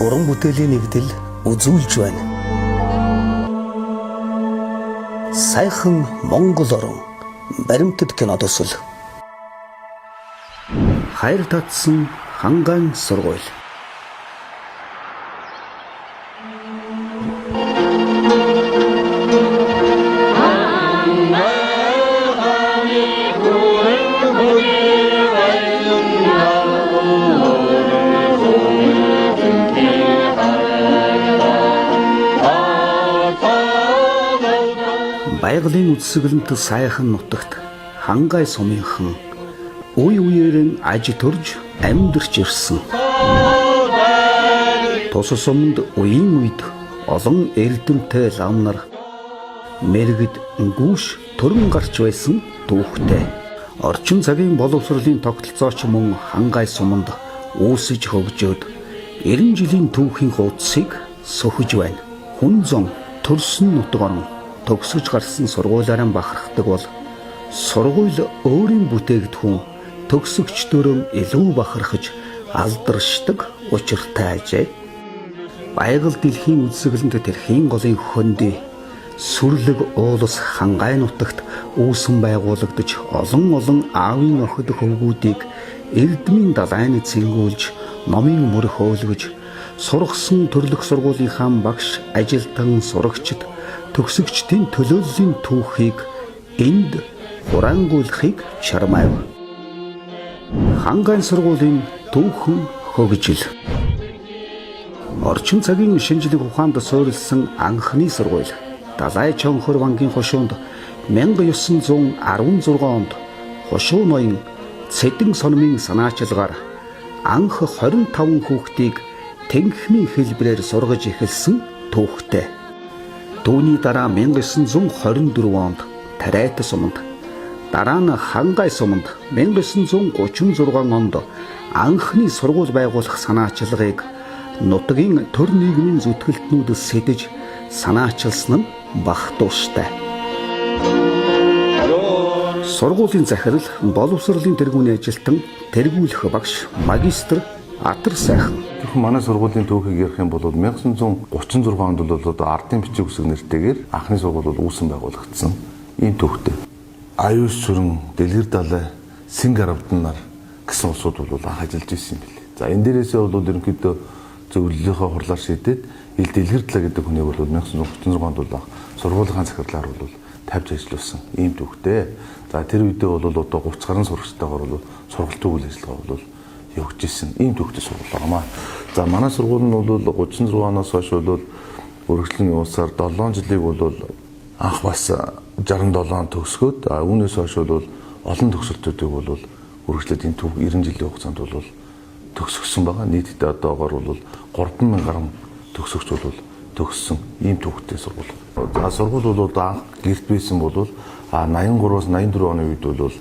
Уран бүтээлийн нэгдэл үзүүлж байна. Сайхан Монгол орон баримтат кино төсөл. Хайр татсан хангайн сургууль. Байгалийн үдсгэлэнт сайхан нутагт хангай сумынхан үе үеэрэн аж төрж амьдарч ирсэн. Тус суманд үеийн үед олон эрдэмтэй лам нар мэрэгд гүүш төрөн гарч байсан түүхтэй. Орчин цагийн боловсролын тогтолцооч мөн хангай суманд үүсэж хөгжөөд 90 жилийн түүхийн хуудсыг сөхөж байна. Хүн зам төрсөн нутаг орн төгсөж гарсан сургуулаараа бахархдаг бол сургууль өөрийн бүтээгдэхүүн төгсөгчдөрөө илүү бахархаж алдаршдаг учиртай ажээ. Байгаль дэлхийн үзэсгэлэнт тэрхийн голын хөндөй сүрлэг уулс хангай нутагт үүсэн байгуулагдаж олон аавын охид хөвгүүдийг эрдмийн далайны цэнгүүлж номын мөр хөөлгөж сургасан төрлөх сургуулийнхаа багш ажилтан сурагчид төгсөгчдийн төлөөллийн түүхийг энд хураангуулахыг чармайв. Хангайн сургуулийн түүхэн хөгжил. Орчин цагийн шинжлэх ухаанд суурилсан анхны сургууль Далай Чонхор вангийн хошуунд 1916 онд хошуу ноён Цэдэн сономын санаачилгаар анх 25 хүүхдийг тэнгисийн хэлбэрээр сургаж эхэлсэн түүхтэй. Түүний дараа 1924 онд Тариат суманд, дараа нь Хангай суманд 1936 онд анхны сургууль байгуулах санаачилгааг нутгийн төр нийгмийн зүтгэлтнүүд сэтэж санаачилсан нь багтууштай. Сургуулийн захирал боловсролын тэргүүний ажилтан тэргүүлэх багш магистр Атар сайхан. Манай сургуулийн түүхийг ярих юм бол 1936 онд бол ардын бичиг үсэг нэртэйгээр анхны сургууль бол үүсэн байгуулагдсан. Ийм түүхтэй. Аюус сүрэн, Дэлгэр далай, Синг аравдан нар гэсэн улсууд бол анх ажиллаж ирсэн юм билээ. За энэ дээрээсээ бол ерөнхийдөө зөвлөлийнхөө хурлаар шийдээд ил Дэлгэр далай гэдэг хүнийг бол 1936 онд бол сургуулийн захирлаар бол тавьж ажиллуулсан. Ийм түүхтэй. За тэр үедээ бол одоо 30 гаруй сурагчтайгаар бол сургалтын үйл ажиллагаа бол явж исэн. Ийм түүхтэй сургууль байнамаа. За манай сургууль нь бол 36 оноос хойш бол үргэлжлэн явсаар 7 жилиг бол анх бас 67 төгсгөөд үүнээс хойш бол олон төгсөлтүүдийг бол үргэлжлээд энэ түүх 90 жилийн хугацаанд бол төгсгсөн байгаа. Нийтдээ одоогоор бол 3000 гаруй төгсөгч бол төгссөн ийм түүхтэй сургууль. За сургууль бол анх гэрт байсан бол 83-аас 84 оны үед бол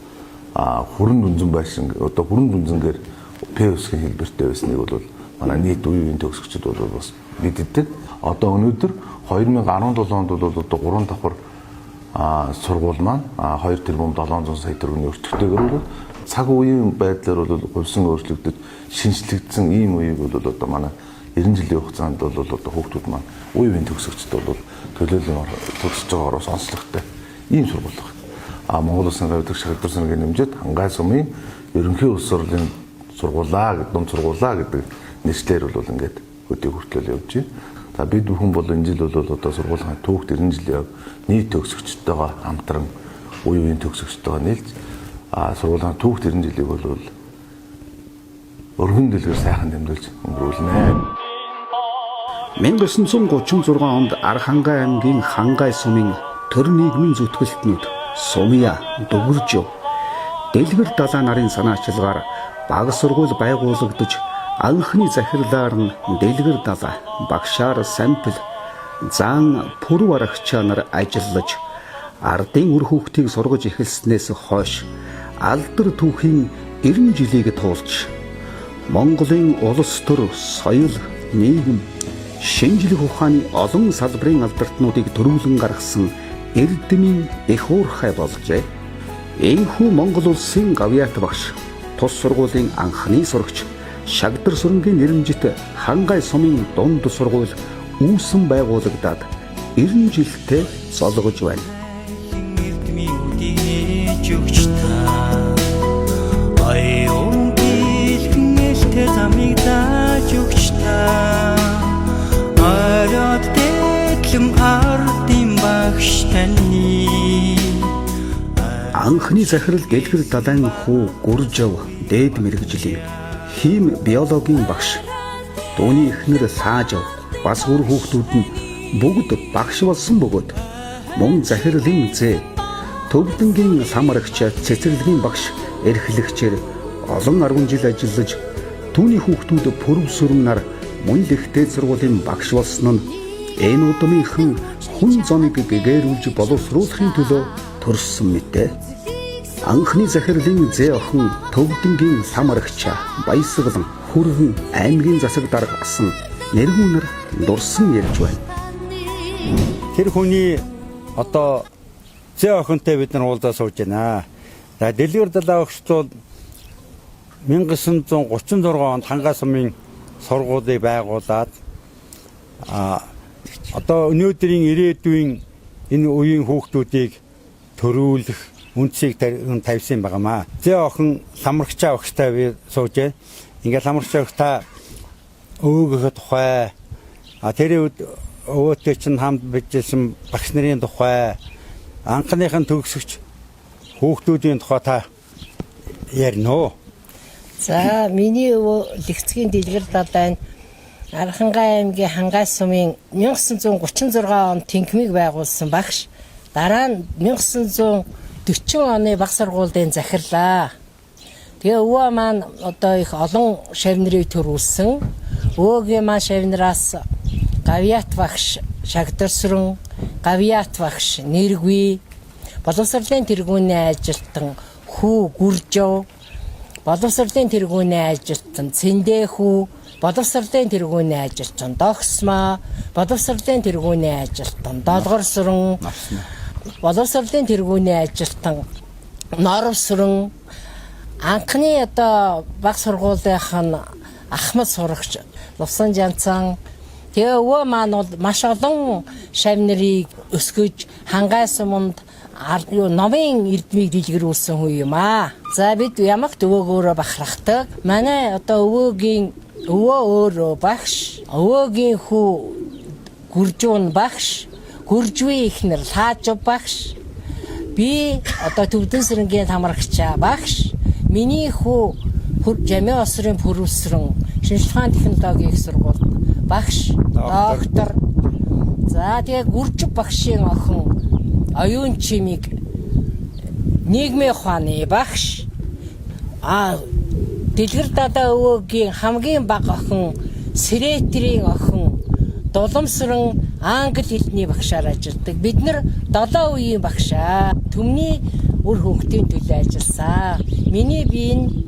хүрэн дүнзэн байшин одоо хүрэн дүнзэнгээр ПС-ийн хэлбэртэй байсныг бол манай нийт үеийн төгсөгчид бол бас мэддэг. Одоо өнөөдөр 2017 онд бол одоо 3 давхар сургууль маань 2 тэрбум 700 сая төгрөгийн өртөгтэйгээр бол цаг үеийн байдлаар бол хувьсан өөрчлөгдөж шинжлэгдсэн ийм үеийг бол одоо манай 90 жилийн хугацаанд бол одоо хүүхдүүд маань үеийн төгсөгчд бол төлөөллийн төгсөж байгаагаар сонслогтой ийм сургууль байна. Монгол Улсын гавьдаг шагнал сангийн нэмжид Хангай сумын ерөнхий улс сурлын сургуулаа дунд сургуулаа гэдэг нэршлэр бол ингээд өдөө хүртэл явж байна. За бид бүхэн бол энэ жил бол одоо сургуулийн түүх 90 жилийн нийт төгсөгчдтэйгээ хамтран үеийн төгсөгчтэйгээ нийлж сургуулийн түүх 90 жилийг бол өргөн дэлгэр сайхан дамжуулж өнгөрүүлнэ. 1936 онд Архангай аймгийн Хангай сумын төр нийгмийн зүтгэлтнүүд Сумья, Дүгүржөв, Дэлгэр далай нарын санаачилгаар баг сургууль байгуулагдаж анхны захирлаар нь Дэлгэр далай, багшаар Сампил, Заан Пүрв арагчаа нар ажиллаж ардын үр хүүхдийг сургаж эхэлснээс хойш алдар түүхийн 90 жилийг туулж Монголын улс төр, соёл, нийгэм, шинжлэх ухааны олон салбарын алдартнуудыг төрүүлэн гаргасан эрдэмийн их уурхай болжээ. Энэхүү Монгол улсын гавьяат багш, тус сургуулийн анхны сурагч, Шагдар сүрэнгийн нэрэмжит Хангай сумын дунд сургууль үүсэн байгуулагдаад 90 жилдээ золгож байна. Эрдэмийн үдээж өгч та аюун дэлхэн элтэй замыг дааж өгч та ороод дэглэм ардын багш таны Анхны захирал Гэлгэр далайн хүү Гүржав дээд мэрэгжлийн хим биологийн багш, дууны эхнэр Саажав бас өөр хүүхдүүд нь бүгд багш болсон бөгөөд мөн захирлын зээ, Төвдөнгийн самрагч, цэцэрлэгийн багш, эрхлэгчээр олон 10 жил ажиллаж түүний хүүхдүүд пүрэв сүрэн нар мөн л ихтэй сургуулийн багш болсон нь энэ удмынхан хүн зоныг гэгэрүүлж боловсруулахын төлөө төрсөн мэтээ. Анхны захирлын зээ охин Төвдөнгийн самрагч Баясгалан хүргэн аймгийн засаг дарга асан нэргүүнэр дурсан ярьж байна. Тэр хүний одоо зээ охинтой бид нар уулзаа сууж байна. За Дэлгэр далай багш бол 1936 онд Хангай сумын сургуулийг байгуулад одоо өнөөдрийн ирээдүйн энэ үеийн хүүхдүүдийг төрүүлэх үндсийг тавьсан байгаамаа. Зээ охин ламрагчаа багштай би сууж байна. Ингээд ламрагчаа багштай өвөөгөө тухай тэр үед өвөөтэй чинь хамт бичсэн багш нарын тухай анхныхын төгсөгч хүүхдүүдийн тухай та ярина. За миний өвөө Лэгцгийн Дэлгэр далайн Архангай аймгийн Хангай сумын 1936 онд тэнхмийг байгуулсан багш. Дараа нь 1940 оны баг сургуулийн захирлаа. Тэгээ өвөө маань одоо их олон шавнырыг төрүүлсэн. Өвөөгийн маань шавнараас гавьяат багш Шагдар сүрэн, гавьяат багш Нэргүй, боловсролын тэргүүний ажилтан хүү Гүржав, боловсролын тэргүүний ажилтан Цэндэ хүү, боловсролын тэргүүний ажилтан Догсмаа, боловсролын тэргүүний ажилтан Долгор сүрэн, боловсролын тэргүүний ажилтан Норов сүрэн, анхны одоо баг сургуулийнх нь Ахмад сурагч Лувсан Жанцан. Тэгээ өвөө маань бол маш олон шавнырыг өсгөж Хангай суманд номын эрдмийг дэлгэрүүлсэн хүн юм аа. За бид ямагт өвөөгөөрөө бахархдаг. Манай одоо өвөө өөрөө багш, өвөөгийн хүү Гүржүүн багш, Гүржвийн эхнэр Лаажав багш. Би одоо Төвдөн сүрэнгийн тамрагчаа багш. Миний хүү Жамиа осрын пүрэвсрэн шинжлэх ухааны технологийн их сургууль багш, доктор. За тэгээ Гүржив багшийн охин Оюун Чимиг нийгмийн ухааны багш. Дэлгэр далай өвөөгийн хамгийн бага охин Сэрэтрийн охин Дулам сүрэн англи хэлний багшаар ажилладаг. Бид нар 7 үеийн багшаа. Түмний үр хөвгтийн төлөө ажилласан. Миний бие нь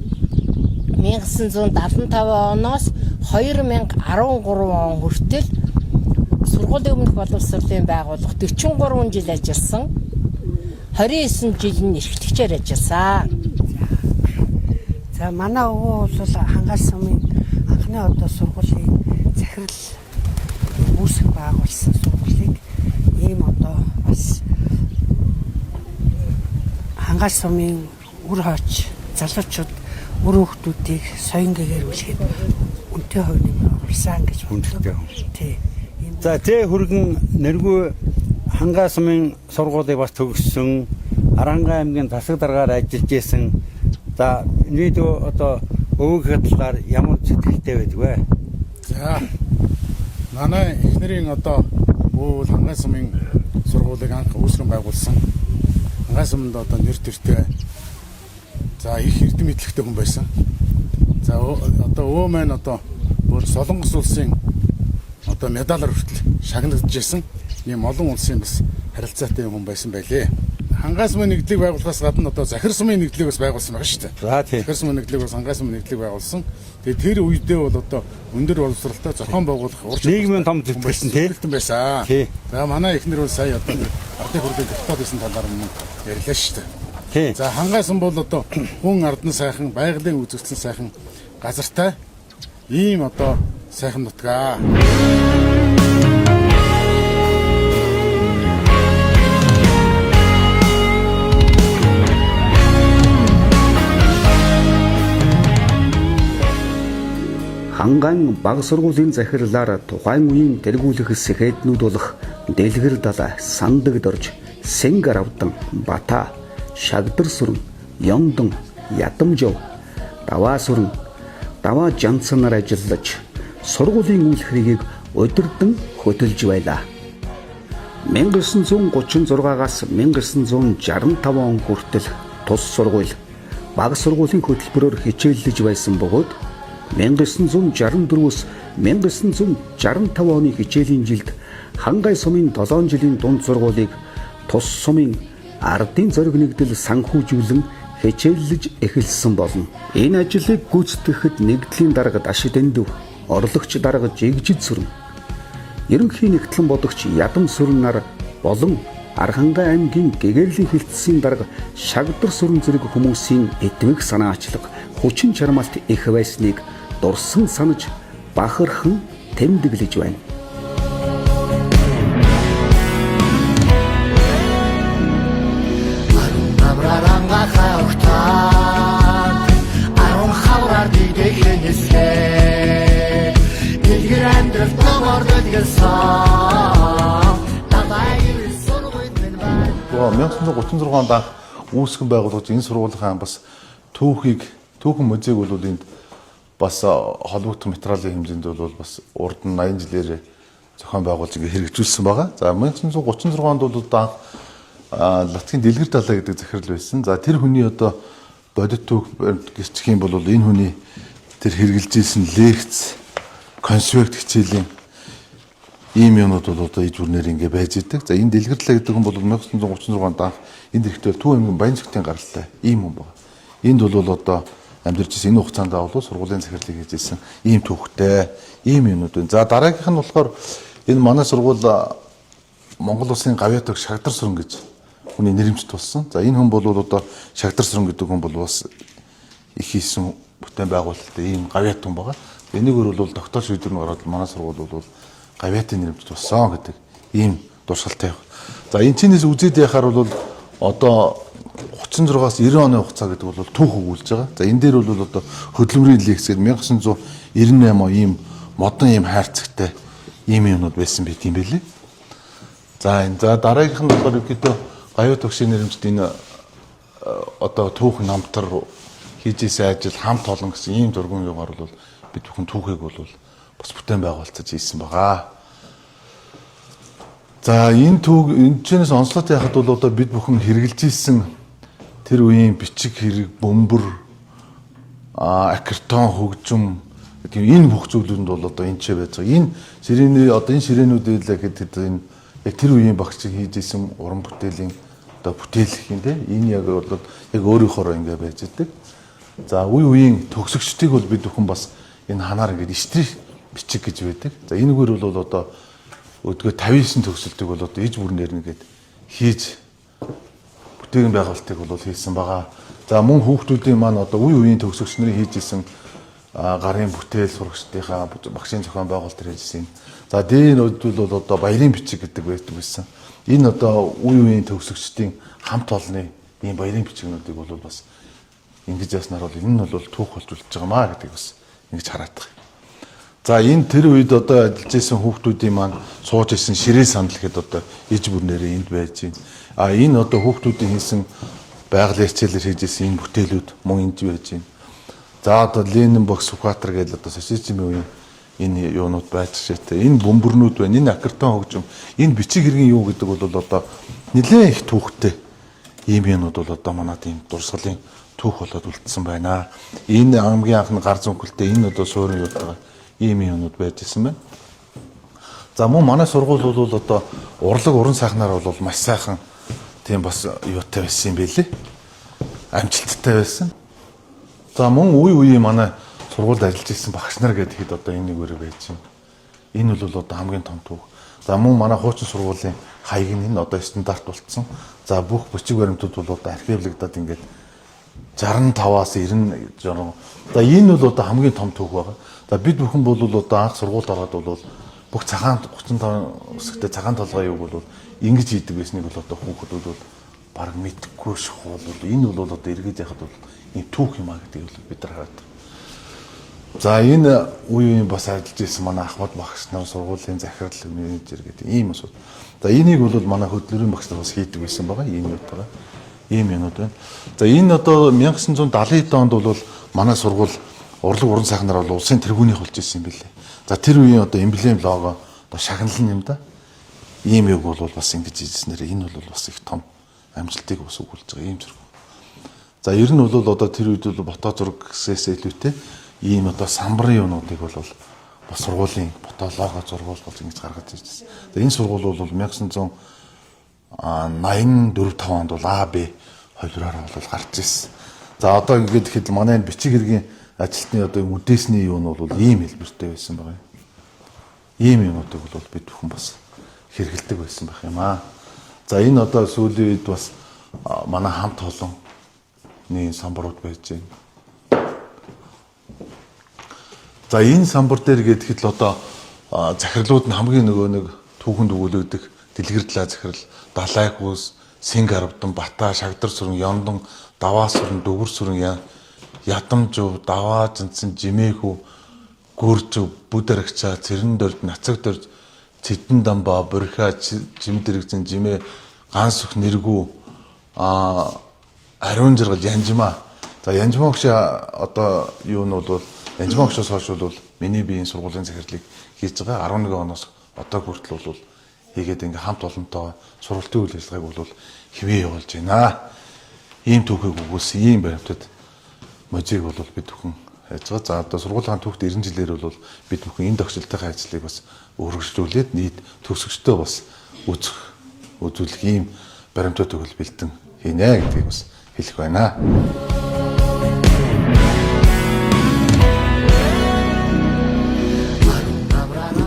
1975 оноос 2013 он хүртэл сургуулийн өмнөх боловсролын байгууллага 43 жил ажилласан. 29 жил нь эрхлэгчээр ажилласан. За манай өвөө бол Хангай сумын анхны одоо сургуулийн захирал үүсгэн байгуулсан сургуулийг ийм одоо бас Хангай сумын үр хойч залуучууд үр хүүхдүүдийг соён гэгэрүүлэхэд үнэтэй хувь нэмэр оруулсан гэж боддог. Тий. За тэ хүргэн Нэргүй Хангай сумын сургуулийг бас төгссөн, Арангай аймгийн засаг даргаар ажиллаж исэн. За нийт одоо өвөгийн талаар ямар сэтгэлтэй байдаг вэ? За манай эхнэрийн одоо өвөө Хангай сумын сургуулийг анх үүсгэн байгуулсан. Хангай суманд одоо нэр төртэй. За их эрдэм мэдлэгтэй хүн байсан. За одоо өвөө маань одоо бүр Солонгос улсын одоо медалаар хүртэл шагнагдж байсан. Ийм олон улсын бас харилцаатай хүн байсан байлээ. хангай сумын нэгдлийг байгуулахаас гадна одоо захир сумын нэгдлийг бас байгуулсан байгаа шүү дээ. За тий. Захир сумын нэгдлийг бас хангай сумын нэгдлийг байгуулсан. Тэгээд тэр үедээ бол одоо өндөр боловсралтай зохион байгуулах нийгмийн том зөвлөлтөн тий. байсан. Тий. За манай эхнэр бол сая одоо ардын хурлын депутат байсан талаар нь ярьлаа шүү дээ. Тий. За хангай сум бол одоо хүн ардан сайхан, байгалийн үзэгдэл сайхан газартай ийм одоо сайхан нутгаа. Хангайн баг сургуулийн захирлаар тухайн үеийн тэргүүлэх сэхэднүүд болох Дэлгэр далай, Сандагд орж, Сэнгар авдан, Бата, Шагдар сүрэн, Ёндон, Ядамжов, Даваа сүрэн, Даваа жанцанаар ажиллаж сургуулийн үйл хэргийг удирдан хөтөлж байлаа. 1936-аас 1965 он хүртэл тус сургууль баг сургуулийн хөтөлбөрөөр хичээллэж байсан бөгөөд 1964-өөс 1965 оны хичээлийн жилд Хангай сумын 7 жилийн дунд сургуулийг тус сумын ардын зориг нэгдэл санхүүжүүлэн хичээллэж эхэлсэн болно. Энэ ажлыг гүйцэтгэхэд нэгдлийн дарга Дашид Эндэв, орлогч дарга Жигжид сүрэн, ерөнхий нэгтлэн бодогч Ядам сүрэн нар болон Архангай аймгийн Гэгэрлийн хилцсийн дарга Шагдар сүрэн зэрэг хүмүүсийн эдвэг санаачлаг, хүчин чармаалт их байсныг дурсан санаж бахархан тэмдэглэж байна. Гоо 1936 онд үүсгэн байгуулагдсан энэ сургуулийн бас түүхэн музейг бол энд бас холбогдох материалын хэмжээнд бол бас урд нь 80 жилээр зохион байгуулж ингээ хэрэгжүүлсэн байгаа. За 1936 онд бол одоо Латгийн Дэлгэр далай гэдэг захирал байсан. За тэр хүний одоо бодит түүх гэрчих юм бол энэ хүний тэр хэрэгжилж ийсэн лекц, конспект хичээлийн ийм юмнууд бол одоо иж бүрнээр ингээ байж идэг. За энэ Дэлгэр далай гэдэг хүн бол 1936 онд энэ дэрэгтэл Төв аймгийн Баянцэгтийн гаралтай ийм хүн байна. Энд бол одоо амьдарч ирсэн энэ хугацаанд бол сургуулийн захирлыг хийж ирсэн ийм түүхтэй, ийм юмнууд байна. За дараагийнх нь болохоор энэ манай сургууль Монгол Улсын гавьяа төгс Шагдар сүрэн гэж хүний нэрэмжт болсон. За энэ хүн бол одоо Шагдар сүрэн гэдэг хүн бол бас их хийсэн бүтээн байгуулалттай ийм гавьяат хүн байгаа. Энийгээр бол тогтоолч үйдэр нь гараад манай сургууль бол гавьяатын нэрэмжт болсон гэдэг ийм дурсгалтай байна. За энэ чинээс үзээд яхаар бол одоо 36-аас 90 оны хугацаа гэдэг бол түүх өгүүлж байгаа. За энэ дээр бол одоо хөдөлмөрийн лекц гэдэг 1998 он ийм модон ийм хайрцагтай ийм юмнууд байсан байт юм байлээ. За дараагийнх нь болохоор ерөөдөө гавьяа төгсийн нэрэмжт энэ одоо түүх намтар хийж ийсэн ажил хамт олон гэсэн ийм дургуун югаар бол бид бүхэн түүхийг бол бас бүтээн байгуулалтаж ийсэн байгаа. За энэ энэчнээс онцлог яхад бол одоо бид бүхэн хэрэгжилж ийсэн тэр үеийн бичиг хэрэг, бөмбөр, акертон, хөгжим гэдэг энэ бүх зүйлүүд бол одоо энэ ч байж байгаа. Энэ ширээнүүд гэхэд энэ яг тэр үеийн багчийг хийж исэн уран бүтээлийн одоо бүтээлх юм те. Энэ яг бол яг өөрийнхөө ингэ байж идэг. За үеийн төгсөгчдийг бол бид бүхэн бас энэ ханаар ингэ штрих бичиг гэж байдаг. За энэгээр бол одоо өдгөө 59 төгсөлтийг бол одоо иж бүрнээр нэгээд хийж бүтээгдэхүүн байгуулалтыг бол хийсэн байгаа. За мөн хүүхдүүдийн маань одоо үеийн төгсөгч нарын хийж исэн гарын бүтээл сурагчдынхаа багшийн зохион байгуулалт хийжсэн. За дээрнүүд бол одоо баярын бичиг гэдэг байдаг байсан. Энэ одоо үеийн төгсөгчдийн хамт олонны ийм баярын бичигнүүдийг бол бас ингэж яснаар бол энэ нь бол түүх болж үлдэж байгаа маа гэдэг бас ингэж хараад байгаа. За энэ тэр үед одоо ажиллаж исэн хүүхдүүдийн маань сууж исэн ширээ сандал гэхэд одоо иж бүрнээрээ энд байж байна. Энэ одоо хүүхдүүдийн хийсэн байгалийн хичээлээр хийж исэн энэ бүтээлүүд мөн энд байж байна. За одоо Ленин бокс Сүхбаатар гэдэг одоо социализмын үеийн энэ юунууд байж шээтэй. Энэ бөмбөрнүүд байна. Энэ акертон хөгжим. Энэ бичиг хэргийн юу гэдэг бол одоо нэлээд их түүхтэй ийм юмнууд бол одоо манай тийм дурсгалын түүх болоод үлдсэн байна. Энэ хамгийн анхны гар зүнхэлтэй энэ одоо суурин юу байгаа ийм юмнууд байж исэн байна. За мөн манай сургууль бол одоо урлаг уран сайхнаар бол маш сайхан тийм бас юутай байсан юм бэлээ. Амжилттай байсан. За мөн үе манай сургуульд ажиллаж ирсэн багш нар гэхэд одоо энэ нэг өрөө байж байна. Энэ бол одоо хамгийн том түүх. За мөн манай хуучин сургуулийн хаяг нь энэ одоо стандарт болцсон. За бүх бичиг баримтууд бол одоо архивлагдаад ингээд 65-аас 90 60. За энэ бол одоо хамгийн том түүх байна. За бид бүхэн бол одоо анх сургуульд ороод бол бүх цагаан 35 хэсэгтээ цагаан толгой юу бол ингэж хийдэг байсныг бол одоо хүүхдүүд бол баг мэдхгүй шахуул бол энэ бол одоо эргээд яхад бол ийм түүх юм а гэдгийг бол бид нар хараад. За энэ үеийн бас ажиллаж ирсэн манай Ахмад багш нар сургуулийн захирал менежер гэдэг ийм асуудал. За энийг бол манай хөдөлмөрийн багш нар бас хийдэг байсан байгаа. Энэ юм байгаа. Ийм юмуд байна. За энэ одоо 1970 онд бол манай сургууль урлаг уран сайхнаар бол улсын тэргүүнийх болж ирсэн юм билээ. За тэр үеийн одоо эмблем лого одоо шагналын юм да. Ийм үг бол бас ингэж хийжснээр энэ бол бас их том амжилтыг бас өгүүлж байгаа юм зэрэг. За ер нь бол одоо тэр үед бол фото зураг гэсээс илүүтэй ийм одоо самбарын юмнуудыг бол бас сургуулийн фото лого зураг болж ингэж гаргаж ирсэн. За энэ сургууль бол 1984-5 онд бол АБ хоёроор бол гарч ирсэн. За одоо ингээд хэд манай бичиг хэргийн ажилтны одоо үдээсний юу нь бол ийм хэлбэртэй байсан байгаа юм. Ийм юмнуудыг бол бид бүхэн бас хэрэгэлдэг байсан байх юм аа. За энэ одоо сүүлийн үед бас манай хамт олонны самбарууд байж байна. За энэ самбар дээр гэхэд л одоо захирлууд нь хамгийн нөгөө нэг түүхэнд өгүүлэгдэх дэлгэрдлээ захирал, далай хүүс, Синг Аравдан, Бата, Шагдар сүрэн, Ёндон, Даваа сүрэн, Дүгүр сүрэн, Ядамжуу, Даваа жинсэн, Жимээхүү, Гүржүү, Бүдэрэгчаа, Цэрэндорд, Нацагдорд, Цэдэн Дамбаа, Борхиа, Жимдэрэгзэн, Жимээ, Ганс өх нэргүү, Ариун жаргал, Янжмаа. За Янжмаа гэж одоо юу нь бол Янжмаа гişээс хойш бол миний биеийн сургуулийн захирлыг хийж байгаа 11 оноос одоо хүртэл бол хийгээд ингээ хамт олонтой сургалтын үйл ажиллагааг бол хэвээ явуулж байна. Ийм түүхийг өгүүлсэн ийм баримтад можийг бол бид бүхэн хайж байгаа. За одоо сургуулийн түүхт 90 жилээр бол бид бүхэн энэ тогтчлтын ажлыг бас өргөжлүүлээд нийт төгсөгчдөө бас үзүүлэх ийм баримтууд өгөл бэлдэн хийнэ гэдгийг бас хэлэх байна.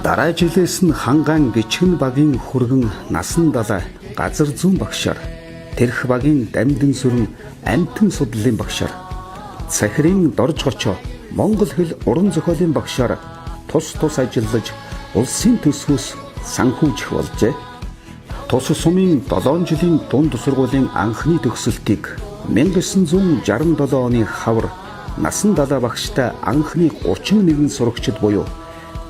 Дараа жилээс нь хангаан гिचгэн багийн хүргэн насан далай газар зүүн багшаар тэрх багийн дамдын сүрэн амтэн судлалын багшаар цахирын дорж гочоо монгол хэл уран зохиолын багшаар тус ажиллаж улсын төсвөөс санхүүжих болжээ. Тус сумын 7 жилийн дунд сургуулийн анхны төгсөлтийг 1967 оны хавар насан далай багштай анхны 31 сурагчид буюу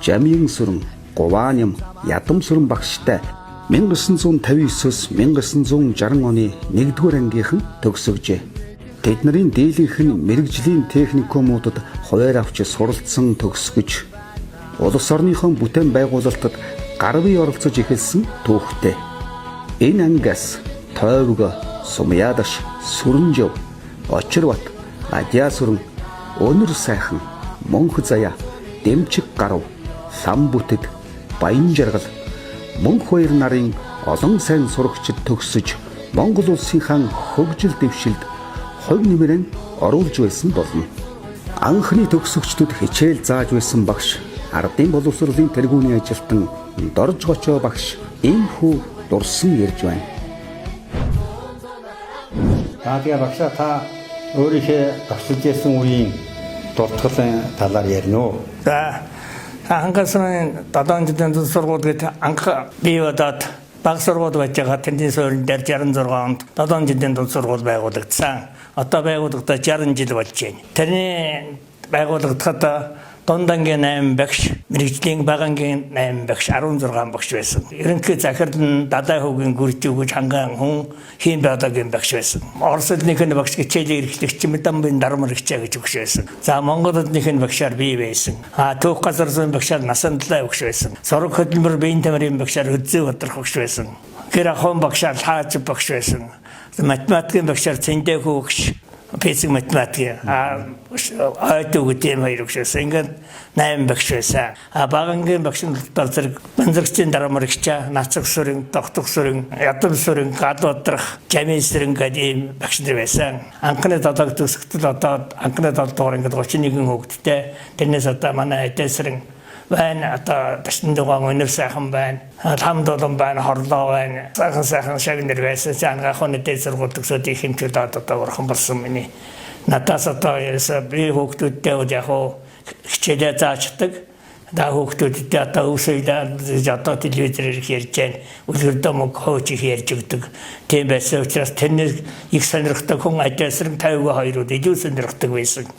Жамийн сүрэн, Гувааням, Ядам сүрэн багштай 1959-с 1960 оны 1-р ангийнхан төгсөжээ. Тэдний дийлэнх нь мэрэгжлийн техникумуудад хуваар авч суралцсан төгсгөж улс орныхон бүтээн байгуулалтад гар бие оролцож эхэлсэн түүхтэй. Энэ ангиас Тойвго, Сумьядаш, Сүрэнжөв, Очирбат, Адяа сүрэн, Өнөр сайхан, Монх заяа, Дэмчиг гарав, Лам бүтэд, Баян жаргал, Монх хоёр нарын олон сайн сурагчид төгсөж Монгол улсынхаа хөгжил дэвшилд хувь нэмрээ оруулж байсан болно. Анхны төгсөгчдөд хичээл зааж байсан багш, ардын боловсролын тэргүүний ажилтан Дорж гочоо багш ийхүү дурсан ярьж байна. Тэгээ багшаа та өөрийнхөө төгсөж ирсэн үеийн дуртгалын талаар ярина уу? За хангасны 7 жилийн тус сургууль гэдэг анх бий болоод баг сургууль байж байгаа тэндийн суурин дээр 66 онд 7 жилийн тус сургууль байгуулагдсан. Одоо байгуулагдаад 60 жил болж байна. Тэрний байгуулагдахад Дундангийн 8 багш, мэрэгжлийн багангийн 8 багш, 16 багш байсан. Ерөнхий захирал нь Далай хүүгийн Гүржүүгж хангаан хүн хийн бадагийн багш байсан. Орос хэлнийхэн багш хичээлийг эрхлэгч Мэдамбын дармарагчаа гэж багш байсан. За Монгол хэлнийхэн багшаар бий байсан. Түүх газар зүйн багшаар Насан далай багш байсан. Сураг хөдөлмөр биеийн тамирын багшаар Хөдзөө Батрах багш байсан. Гэр ахуйн багшаар Хааж багш байсан. Математикийн багшаар Цэндээхүү багш, физик математик ойд үгтэй хоёр багшаас ингээд 8 багш байсан. Багангийн багшийн тал зэрэг банзагчийн дараа мөрөгча, нацаг сүрэн, тогтох сүрэн, ядам сүрэн, гадуудрах, жамин сүрэн гэдэг багш нар байсан. Анхны далайг төгсгөтөл одоо анхны далдуур ингээд 31 хүүхэдтэй. Тэрнээс одоо манай эдэсрэн байна, одоо ташндугаан өнөр сайхан байна. Хамдолон байна, хорлоо байна. Сайхан шагнэр байсан. Анхны дэд сургууль төгсөөд их хэмжээд одоо урхан болсон миний. Надаас одоо би хүүхдүүдтэй яг хичээлээ заачдаг. Да хүүхдүүдтэй одоо үсэйлээ одоо телевизээр ярьж байна. Үлгэрдөө мөнгө хооч их ярьж өгдөг. Тийм байсан учраас тэрнээс их сонирхдаг хүн ажилсран 52-ууд илүү сонирхдаг байсан.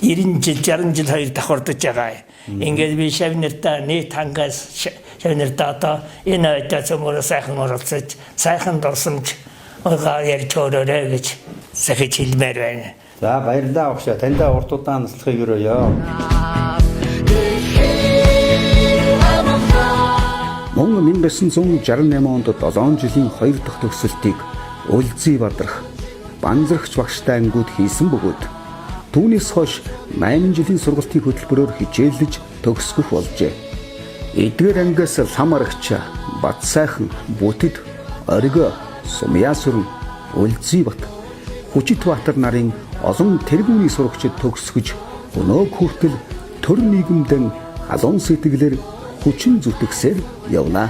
90 жил 60 жил хоёр давхардаж байгаа. Ингээд би шавнартаа нийт хангаас шавнартаа одоо энэ өдөө цөмөр сайхан оролцож сайхан дурсамж ойгаа ярьж өрөөрэй гэж сахиж хэлмээр байна. За баярлалаа багш. Таньда урт удаан наслахыг өрөөё. Мөн 1968 онд 7 жилийн 2 дахь төгсөлтийг Улзий Бадрах банзрагч багштай ангууд хийсэн бөгөөд түүнээс хойш 8 жилийн сургалтын хөтөлбөрөөр хичээллэж төгсгөх болжээ. Эдгээр ангиас Ламарагч, Батсайхан, Бүтэд, Оргио, Сумьяасүрэн, Улзийбат, Хүчитбаатар нарын олон тэргүүний сурагчид төгсгөж өнөө хүртэл төр нийгэмдэн халуун сэтгэлээр хүчин зүтгэсээр явна.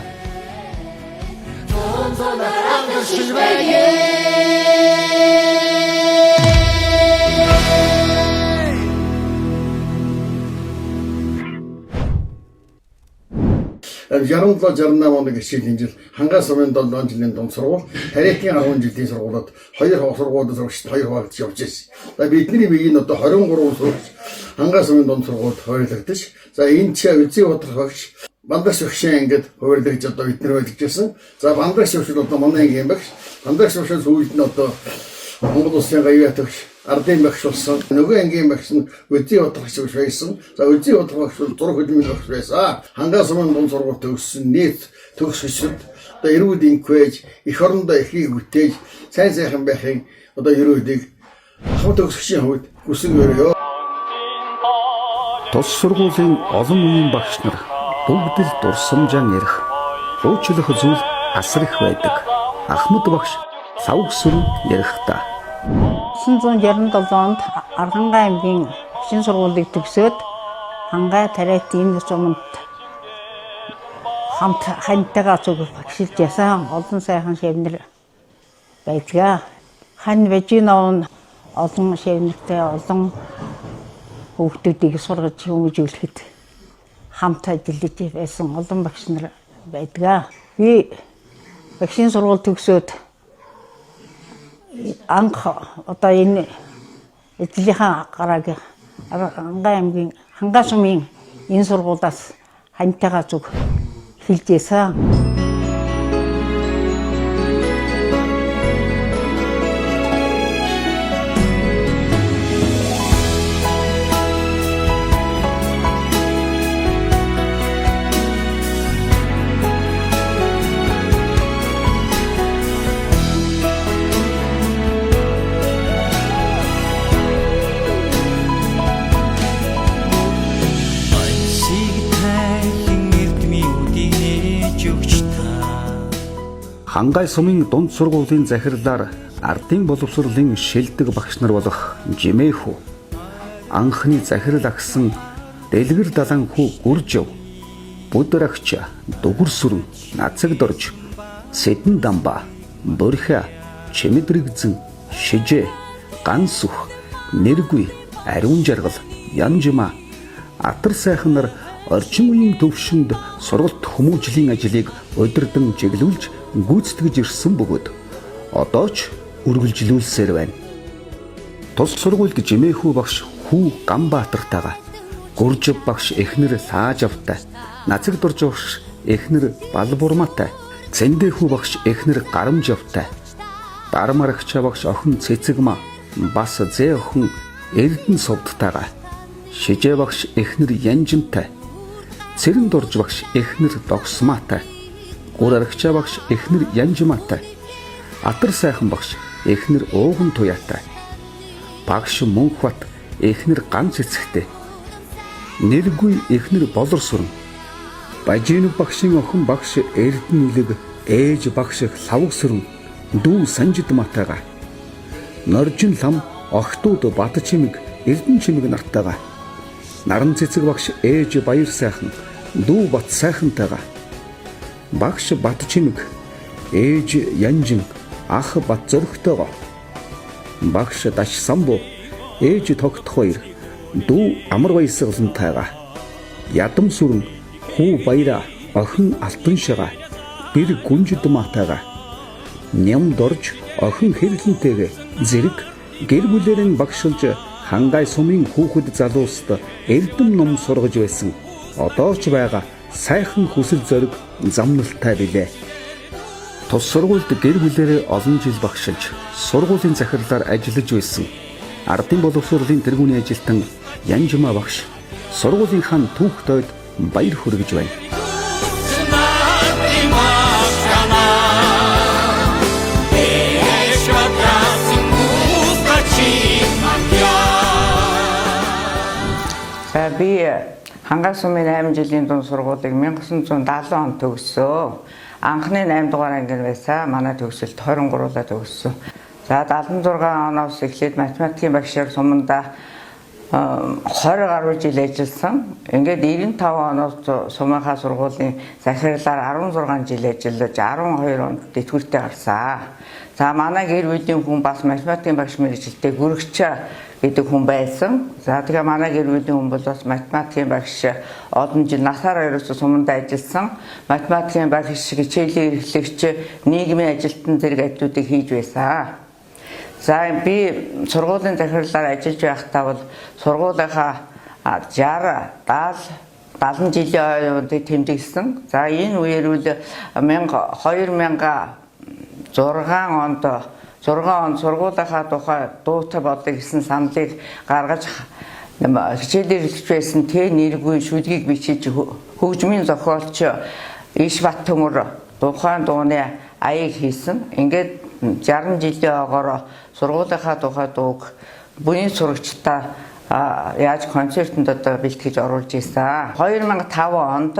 Яран 68 оны гişийн жил хангаас өмнө 7 жилийн дунд сургууль, Тариахын 10 жилийн сургуулиуд 2 сургуулиуд сурагчид 2 хуваагдж явж байсан. За бидний биеийн одоо 23 сурагч хангаас өмнө дунд сургуульд хуваарлагдаж, за энэ чи Улзий Бадрах багш Бандрагч багшаа ингээд хуваарлагдаж одоо бид нар байдаг гэсэн. За бандрагч багш одоо манай ангийн багш. Бандрагч багшаас үүлд нь одоо Монгол Улсын гавьяа төгш ардын багш болсон. Нөгөө ангийн багш нь Улзий Бадрах багш байсан. За Улзий Бадрах багш бол зураг хөдөлмөрийн багш байсан. Хангаас өмнө дунд сургууль төгссөн нийт төгсгчид одоо эрүүл инквэж эх орондоо эхийг үтээж сайн сайхан байхын одоо ерөөдийг хамт төгсгчийн хувьд хүсэн өрөө. Тус сургуулийн олон үеийн багш нар бүгд л дурсамжаан ярих, хуучлах зүйл асар их байдаг. Ахмад багш савгсүрэн ярихдаа 1967 онд Архангай аймгийн шинэ сургуулийг төгсөөд Хангай Тариахын суманд хамт хантайгаа зүг багшилж ясан олон сайхан шавнар байдгаа. Хань Бажинов олон шавнартай олон хүүхдүүдийг сургаж хүмүүжүүлэхэд хамт ажиллаж байсан олон багш нар байдгаа. Би багшийн сургууль төгсөөд анх одоо энэ эзлийнхаа гарааг Архангай аймгийн Хангай сумын энэ сургуулиас хантайгаа зүг хэлж ясан. Хангай сумын дунд сургуулийн захирлаар ардын боловсролын шилдэг багш нар болох Жимэхүү, анхны захирал агсан Дэлгэр Даланхүү Гүржав, Бүдэрагч, Дугүрсүрэн, Нацагдорж, Сэдэн Дамба, Борхиа, Чимэдрэгзэн, Шижээ, Гансүх, Нэргүй, Ариун Жаргал, Янжима, Атар сайхан нар орчин үеийн төвшөнд сургалт хүмүүжлийн ажлыг удирдан чиглүүлж гүйцэтгэж ирсэн бөгөөд одоо ч үргэлжлүүлсээр байна. Тус сургуульд Жимэхүү багш Хүү Ганбаатартайгаа, Гүржав багш эхнэр Лаажавтай, Нацагдорж багш эхнэр Балбурматай, Цэндэхүү багш эхнэр Гарамжавтай, Дармарагч багш охин Цэцэгма, бас Зэ охин Эрдэнэ Сувдтайгаа, Шижээ багш эхнэр Янжинтай, Цэрэн Дурж багш эхнэр Догсмаатай, Гурарагч багш эхнэр Янжимаатай, Атар сайхан багш эхнэр Ууган Туяатай, багш Мөнхбат эхнэр ганц эцэгтэй. Нэргүй эхнэр Болорсүрэн. Бажинов багшийн охин багш Эрдэнэ Илэг, ээж багш Лавгсүрэн, дүү Санжидматайгаа. Норжин лам охтууд Батчимэг, Эрдэнэчимэг нартайгаа. Наран цэцэг багш ээж Баяр сайхан, дүү Бат сайхантайгаа. Багш Батчимэг, ээж Янжин, ах Бат зөрөгтэйгаа. Багш Даш Самбу, ээж Тогтох баяр, дүү Амар баясгалантайгаа. Ядам сүрэн, хүү Баяра, охин Алтан шагаа, бэр Гүнжидматайгаа. Ням дорж охин Хэрлэнтэйгээ зэрэг гэр бүлэрэн багшилж Хангай сумын хүүхэд залууст эрдэм ном сургаж байсан. Одоо ч байгаа сайхан хүсэл зориг замналтай билээ. Тус сургуульд гэр бүлэрээ олон жил багшилж, сургуулийн захирлаар ажиллаж байсан. Ардын боловсролын тэргүүний ажилтан Янжмаа багш сургуулийнхаа түүхтойд баяр хүргэж байна. За би Хангай сумын 8 жилийн дунд сургуулийг 1970 онд төгссөн. Анхны 8 дугаар анги байсан. Манай төгсөлт 23-ла төгссөн. За 76 оноос эхлээд математикийн багшаар суманда 20 гаруй жил ажилласан. Ингээд 95 оноос сумынхаа сургуулийн захирлаар 16 жил ажиллаж 12 онд тэтгэвртэй гарсан. За манай гэр бүлийн хүн бас математикийн багш мэргэжилтэд хүрэгч гэдэг хүн байсан. За тэгээ манай гэр бүлийн хүн бол бас математикийн багш олон жил насаараа ерөөсөө суманда ажилласан. Математикийн багш, хичээлийн эрхлэгч, нийгмийн ажилтан зэрэг ажлуудыг хийж байсан. За би сургуулийн захирлаар ажиллаж байхдаа бол сургуулийнхаа 60, 70 жилийн оюутныг тэмдэглэсэн. За энэ үеэр үл 6 онд сургуулийнхаа тухай дуутай бодлого гэсэн саналыг гаргаж хичээлээр хэлж байсан тэ нэргүй шүлгийг бичиж хөгжмийн зохиолч Иш Бат төмөр тухайн дууны аяыг хийсэн. Ингээд 60 жилийн огоор сургуулийнхаа тухай дууг бүний сурагчдаа яаж концертанд одоо бэлтгэж оруулж ийсэн. 2005 онд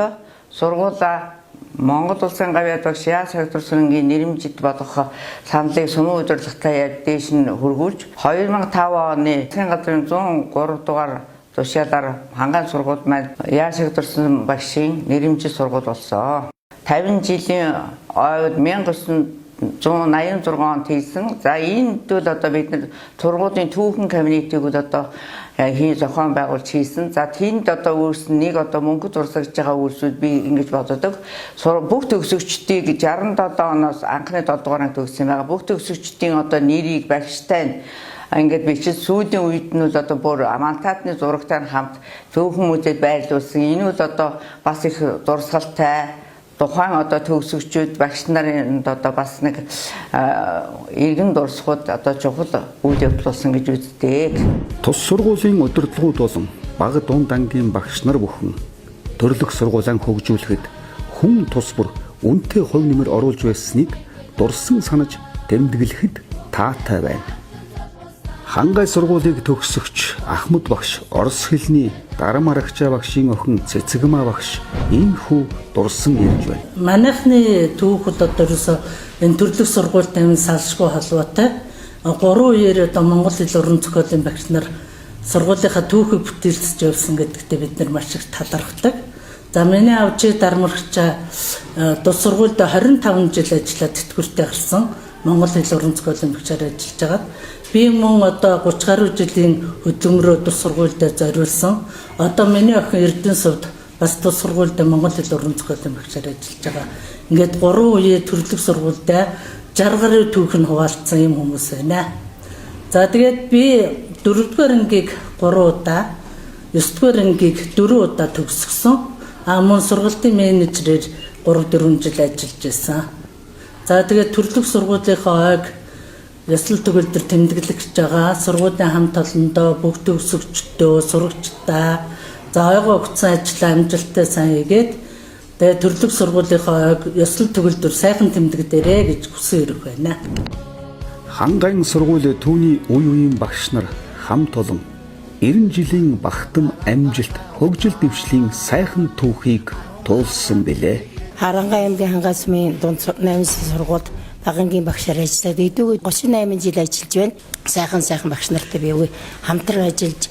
сургуулаа Монгол Улсын гавьяа багш Яа Сагдурсангийн нэрэмжид бодох саналыг сумын удирдлагатай дээш нь хөргүүлж 2005 оны засгийн газрын 103 дугаар тушаалаар хангай сургууль маань Яа Сагдурсан багшийн нэрэмжит сургууль болсон. 50 жилийн ойд 1986 онд хийсэн. За энэ дүүл одоо бид нар сургуулийн түүхэн кабинетийг одоо хий зохион байгуулж хийсэн. За тэнд одоо үүссэн нэг одоо мөнгө зурсагж байгаа үйлсүүд би ингэж боддог. Бүх төгсөгчдийг 67 оноос анхны 7 дугаар анги төгссөн байгаа. Бүх төгсөгчдийн одоо нэрийг багштай ингээд бичиж сүүлийн үед нь бол одоо бүр амантатны зурагтай хамт цөөхөн музейд байрлуулсан. Энэ бол одоо бас их дурсгалтай. Тухайн одоо төгсөгчүүд багш нарын одоо бас нэг иргэн дурсахад одоо чухал үйл явдал болсон гэж үздэг. Тус сургуулийн удирдлагууд болон бага дунд ангийн багш нар бүхэн төрлөх сургуулиан хөгжүүлэхэд хүн тус бүр үнэтэй хувь нэмэр оруулж байсныг дурсан санаж тэмдэглэхэд таатай байна. Хангай сургуулийг төгсөгч Ахмад багш орос хэлний Дарамарагчаа багшийн охин Цэцэгмаа багш ийхүү дурсан ярьж байна. Манайхны түүхэд одоо ерөөсө энэ төрлөх сургуультай салшгүй холбоотой 3 үеэр одоо Монгол хэл уран зохиолын багш нар сургуулийнхаа түүхийг бүтээлцэж явсан гэдэгтээ бид нар маш их талархдаг. За миний авчи Дарамарагчаа тус сургуульд 25 жил ажиллаад тэтгэвртэй гарсан. Монгол хэл уран зохиолын багшаар ажиллаж байгаа. Би мөн одоо 30 гаруй жилийн хөдөлмөрөө тус сургуульд зориулсан. Одоо миний охин Эрдэнэ сувд бас тус сургуульд Монгол хэл уран зохиолын багшаар ажиллаж байгаа. Ингээд 3 үеэ төрлөх сургуульд 60 гаруй түүх нь хуваалцсан юм хүмүүс байна. За тэгээд би 4-р ангийг 3 удаа, 9-р ангийг 4 удаа төгсгсөн. Мөн сургуулийн менежерээр 3-4 жил ажиллаж байсан. За тэгээд төрлөх сургуулийнхаа ойг яслал төгөлдөр тэмдэглэж байгаа сургуулийн хамт олондоо бүх төгсөгчдөө сурагчдаа за ойгоо өгсөн ажлаа амжилттай сайн хийгээд тэгээд төрлөх сургуулийнхаа ойг яслал төгөлдөр сайхан тэмдэгдэрэй гэж хүсэн хэрэг байна. Хангайн сургууль түүний үе үеийн багш нар хамт олон 90 жилийн багтан амжилт хөгжил дэвшлийн сайхан түүхийг туулсан билээ. Харанга аймгийн Хангай сумын дунд 8 сургуульд багангийн багшаар ажиллаад эдгээр 38 жил ажиллаж байна. Сайхан багш нартай би хамтран ажиллаж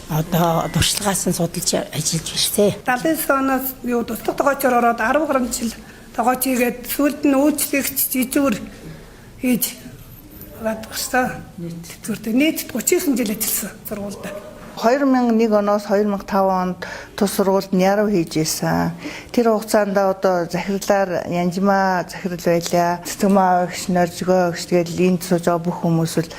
одоо туршлагаас нь судалж ажиллаж ирсэн. 70 оноос юу тусдах тогоочоор ороод 10 гаруй жил тогооч хийгээд сүүлд нь үйлчлэгч жижигүр хийж гадагшсан. Нийт 39 жил ажилласан сургуульд. 2001 оноос 2005 онд тус сургуульд яруу хийж исэн. Тэр хугацаанд одоо захирлаар Янжмаа захирал байлаа. Цэцгмаа гэгч, Норжгоо гэгч тэгэл энд сууж байгаа бүх хүмүүс л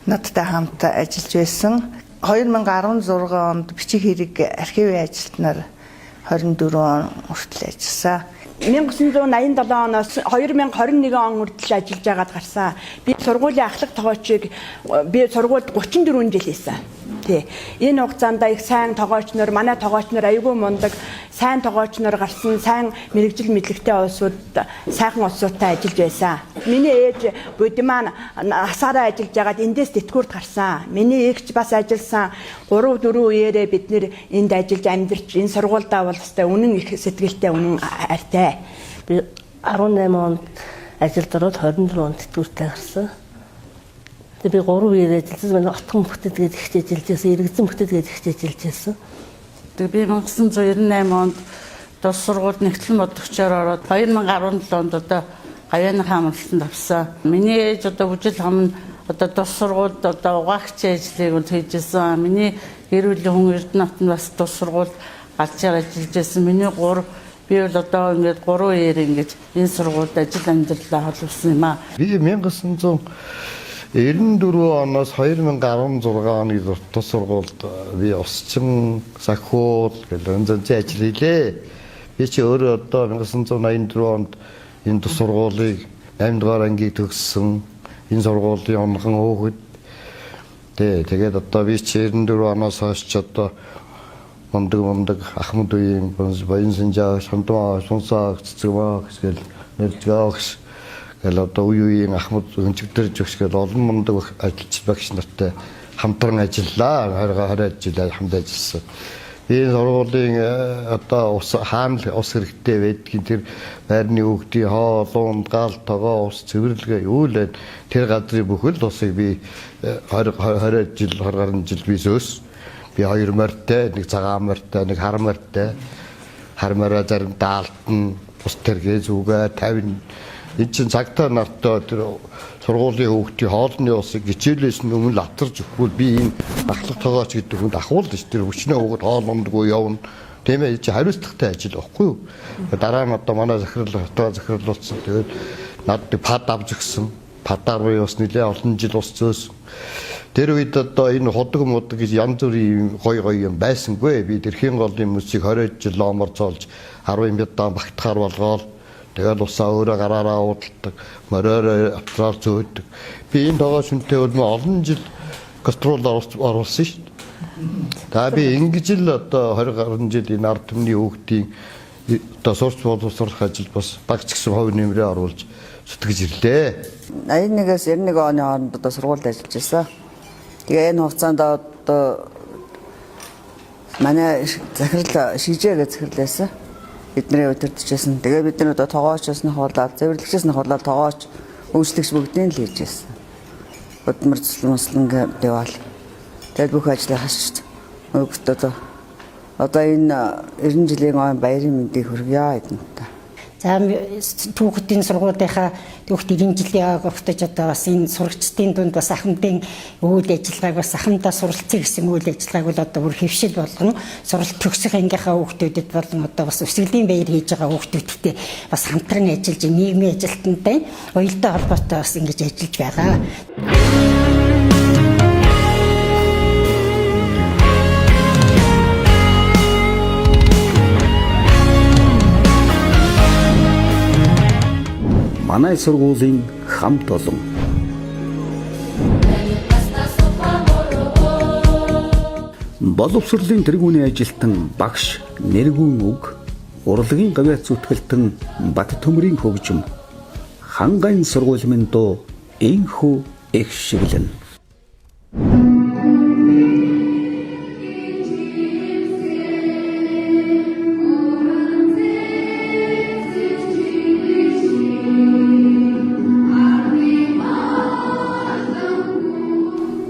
надтай хамт ажиллаж байсан. 2016 онд бичиг хэрэг архивын ажилтнаар 24 он хүртэл ажилласан. 1987 оноос 2021 он хүртэл ажиллаж байгаад гарсан. Би сургуулийн ахлах тогоочийг би сургуульд 34 жил хийсэн. Тий. Энэ хугацаанд их сайн тогооч нар, манай тогооч нар аюулгүй мундаг, сайн тогооч нар гарсан, сайн мэрэгжил мэдлэгтэй улсууд, сайхан улсуудтай ажиллаж байсан. Миний ээж буд маань асаараа ажиллаж байгаад эндээс тэтгэврт гарсан. Миний эгч бас ажилласан. 3-4 үеэрээ бид нэр энд ажиллаж амьдарч энэ сургуульдаа бол хэвээр үнэн их сэтгэлтэй, үнэн артай. Би 18 онд ажилд ороод 24 онд тэтгэвртэй гарсан. Би 3 үеэр ажилласан. Манай отгон бүтэдгээд ихж ажиллаж байсан. Иргэдэн бүтэдгээд ихж ажиллаж байсан. Би 1998 онд тус сургуульд нэгтлэн бодогчоор ороод 2017 онд одоо гавьяаныхаа амралтанд авсан. Миний ээж одоо бүжил хам одоо тус сургуульд одоо угаагч ажлыг хийжсэн. Миний гэр бүлийн хүн Эрдэнэт нь бас тус сургуульд гарч ажиллаж байсан. Миний 3 би бол одоо ингээд 3 үеэр ингээд энэ сургуульд ажил амьдралаа холбосон юм аа. Би 1994 оноос 2016 оны тус сургуульд би усчин сахиул гэх янз ажил хийлээ. Би чи өөрөө одоо 1984 онд энэ тус сургуулийг 8 дугаар ангийг төгссөн. Энэ сургуулийн онхон хөөхд. Тэгээд одоо би чи 94 оноос хойш ч одоо мундаг ахмад үеийн баян санжаа шамдмаа сунсаа цэцгмаа гэсгээл нэржгаагш гэл одоо үеийн ахмад өнчигдэрж өгсгөл олон мундаг ажилч багш нартай хамтран ажиллаа. 20 жил хамт ажилласан. Энэ сургуулийн одоо ус хэрэгтэй байдгийн тэр байрны өгдийн хоолунд гал тогоо ус цэвэрлэгээ юулээд тэр газрын бүхэл усыг би 20 гаруй жил би зөөс. Би 2 морьтой, нэг цагаан морьтой, нэг хар морьтой. Хар морьоо заримдаа алтан, ус тэргээ зүгээ 50. Энэ чинь цагтаа нартай тэр сургуулийн хүүхдийн хоолны усыг хичээлээс өмнө лавтарж өгвөл би энэ ахлах тогооч гэдэг хүнд ахуулж тэр хүчнээ өгöd хоол ундгүй явна. Тийм ээ чи хариуцлагатай ажил байхгүй юу? Дараа нь одоо манай захирлуулсан. Тэгээд надад пад авч өгсөн. Падаар буюу бас нэлээ олон жил ус зөөсөн. Тэр үед одоо энэ худаг мудаг гэж янз бүрийн гоё юм байсангүй. Би тэрхийн голын мөсийг 20 жил омор цоолж 10 мядан багтахаар болгоол. Тэгээд усаа өөрөө гараараа уудалдаг, мориороо автраар зөөдөг. Би энэ тогоо шүнтэй бол олон жил гастрол оруулсан шүү дээ. За би ингэж л одоо 20 гаруй жил энэ ард түмний хүүхдийн одоо сурч боловсрох ажил бас багц гэсэн хувь нэмрээ оруулж зүтгэж ирлээ. 81-ээс 91 оны хооронд одоо сургуульд ажиллаж байсан. Тэгээ энэ хугацаанд одоо манай захирал шижээ гэж захирлаасан. Бидний удирдахжсэн. Тэгээ бид нар одоо тогоочсны хуулаад, зөвөрлөгчсний хуулаад тогооч үйлчлэгч бүгдийг л хийж байсан. Хөдөлмөр цэцлэмслэн дэвал. Тэгээд бүх ажлыг хасч өгдөө. Одоо энэ 90 жилийн он баярын мэндийг хүргье эдэнтэй. За түүхдийн сургуулийнхаа түүхт 90 жилийн огтож одоо бас энэ сурагчдын дунд бас ахмадын үйл ажиллагааг бас ахмадаа суралцъя гэсэн үйл ажиллагааг бол одоо бүр хэвшил болгон суралт төгсөх ангийнхаа хүүхдүүдэд болон одоо бас өсгөлийн баяр хийж байгаа хүүхдүүдтэй бас хамтран ажиллаж нийгмийн ажилтнтай уялдаа холбоотой бас ингэж ажиллаж байгаа. Манай сургуулийн хамт олон боловсролын тэргүүний ажилтан багш нэргүүн үг, урлагийн гавьяа зүтгэлтэн бат төмрийн хөгжим, хангайн сургуулийн дуу энхүү их шиглэн.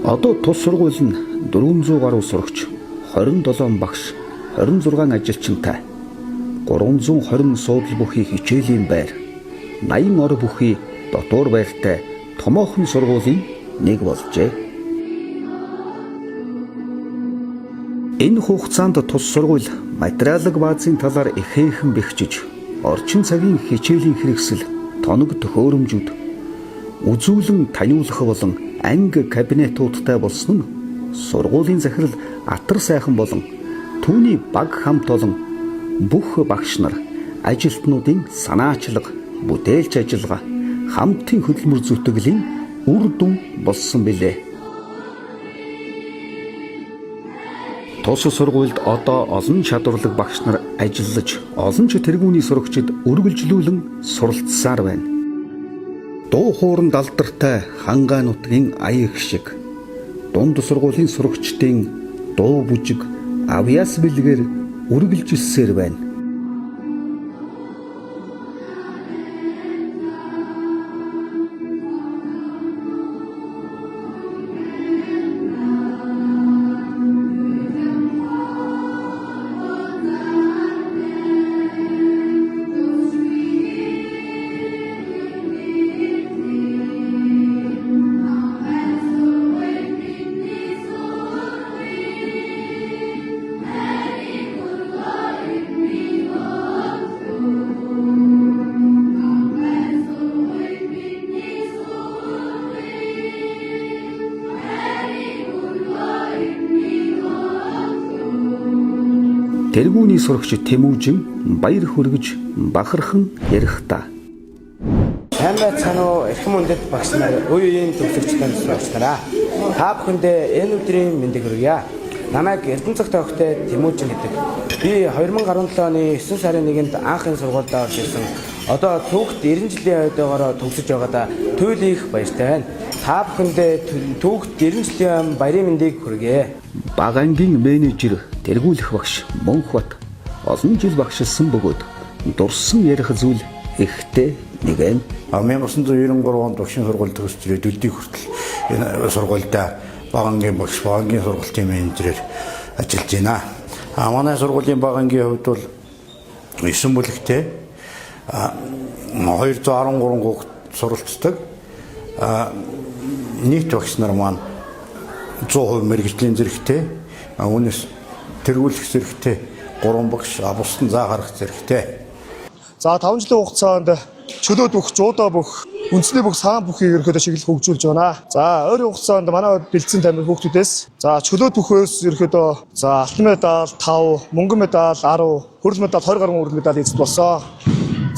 Одоо тус сургууль нь 400 гаруй сурагч, 27 багш, 26 ажилчинтай, 320 суудлал бүхий хичээлийн байр, 80 ор бүхий дотор байртай томоохон сургуулийн нэг болжээ. Энэ хугацаанд тус сургууль материалын баазын талаар ихээхэн бэхжиж, орчин цагийн хичээлийн хэрэгсэл, тоног төхөөрөмжүүд, үзүүлэн таниулах болон анги кабинетуудтай болсон нь сургуулийн захирал атар сайхан болон түүний баг хамт олон бүх багш нар ажилтнуудын санаачлага, бүтээлч ажиллагаа, хамтын хөдөлмөр зүтгэлийн үр дүн болсон билээ. Тус сургуульд одоо олон чадварлаг багш нар ажиллаж, олон ч тэргүүний сурагчид үргэлжлүүлэн суралцсаар байна. Дуу хоорон далдартай хангаа нутгийн аяг шиг дунд сургуулийн сурагчдын дуу бүжиг авьяас бэлгээр үргэлжилсээр байна. Тэргүүний сурагч Тэмүүжин баяр хүргэж бахархан ярихдаа. Сайн байцгаана уу эрхэм үндэт багш нар, үеийн төвлөгчдийн сурагчдаа. Та бүхэндээ энэ өдрийн мэндийг хүргье. Намайг Эрдэнэцэг төвхтэй Тэмүүжин гэдэг. Би 2017 оны 9 сарын 1-нд анхын сургуульд орж ирсэн. Одоо түүхт 90 жилийн ойдоогоор төгсөж байгаадаа туйл их баяртай байна. Та бүхэндээ түүхт 90 жилийн баярын мэндийг хүргье. Багангийн менежер тэргүүлэх багш Монхбат олон жил багшилсан бөгөөд дурсан ярих зүйл ихтэй нэгэн. 1993 онд багшийн сургууль төгсөж ирээд өдний хүртэл энэ сургуультай багангийн багш, багангийн сургуулийн менежерээр ажиллаж байна. Манай сургуулийн багангийн хувьд бол 9 бүлэгтэй 213 хүүхэд суралцдаг. Нийт багш нар маань 100% мэргэжлийн зэрэгтэй, үүнээс тэргүүлэх зэрэгтэй 3 багш, бусд нь заа харах зэрэгтэй. За 5 жилийн хугацаанд чөлөөт бүх, жуудаа бүх, үндэсний бүх саан бүхийг ерөөдөө чиглэл хөгжүүлж байна. За ойрын хугацаанд манай бэлдсэн тамир хүүхдүүдээс за чөлөөт бүхөөс ерөөдөө за алтан медаль 5, мөнгөн медаль 10, хөрөл медаль 20 гаруй хөрөл медаль эзэлж болсон.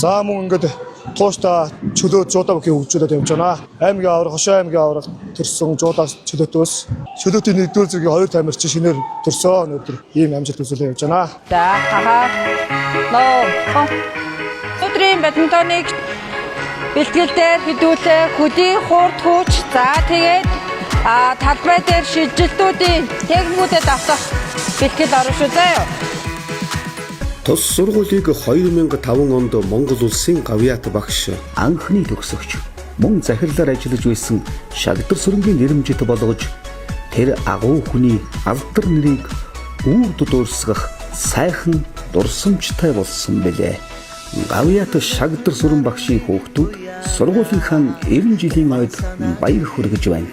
За мөн ингээд тууштай чөлөөт жуудаа бүхийг хөгжүүлээд явж байна. Аймгийн авраг, Хошоо аймгийн авраг төрсөн жуудаа чөлөөтөөс чөлөөтийн нэгдүгээр зэргийн 2 тамирчин шинээр төрсөн өнөөдөр ийм амжилт үзүүлээд явж байна. За хахаар ноо өдрийн бадминтоныг бэлтгэл дээр хөдөлөө хөдий хуурд хүүч за тэгээд талбай дээр шилжилтүүдийн техникүүдэд авах бэлтгэл орно шүү заяа. Тус сургуулийг 2005 онд Монгол улсын гавьяат багш анхны төгсөгч мөн захирлаар ажиллаж байсан Шагдар сүрэнгийн нэрэмжит болгож тэр агуу хүний алдар нэрийг үрд дуурсгах сайхан дурсамжтай болсон билээ. Гавьяат Шагдар сүрэн багшийн хүүхдүүд сургуулийнхаа 90 жилийн ойд баяр хүргэж байна.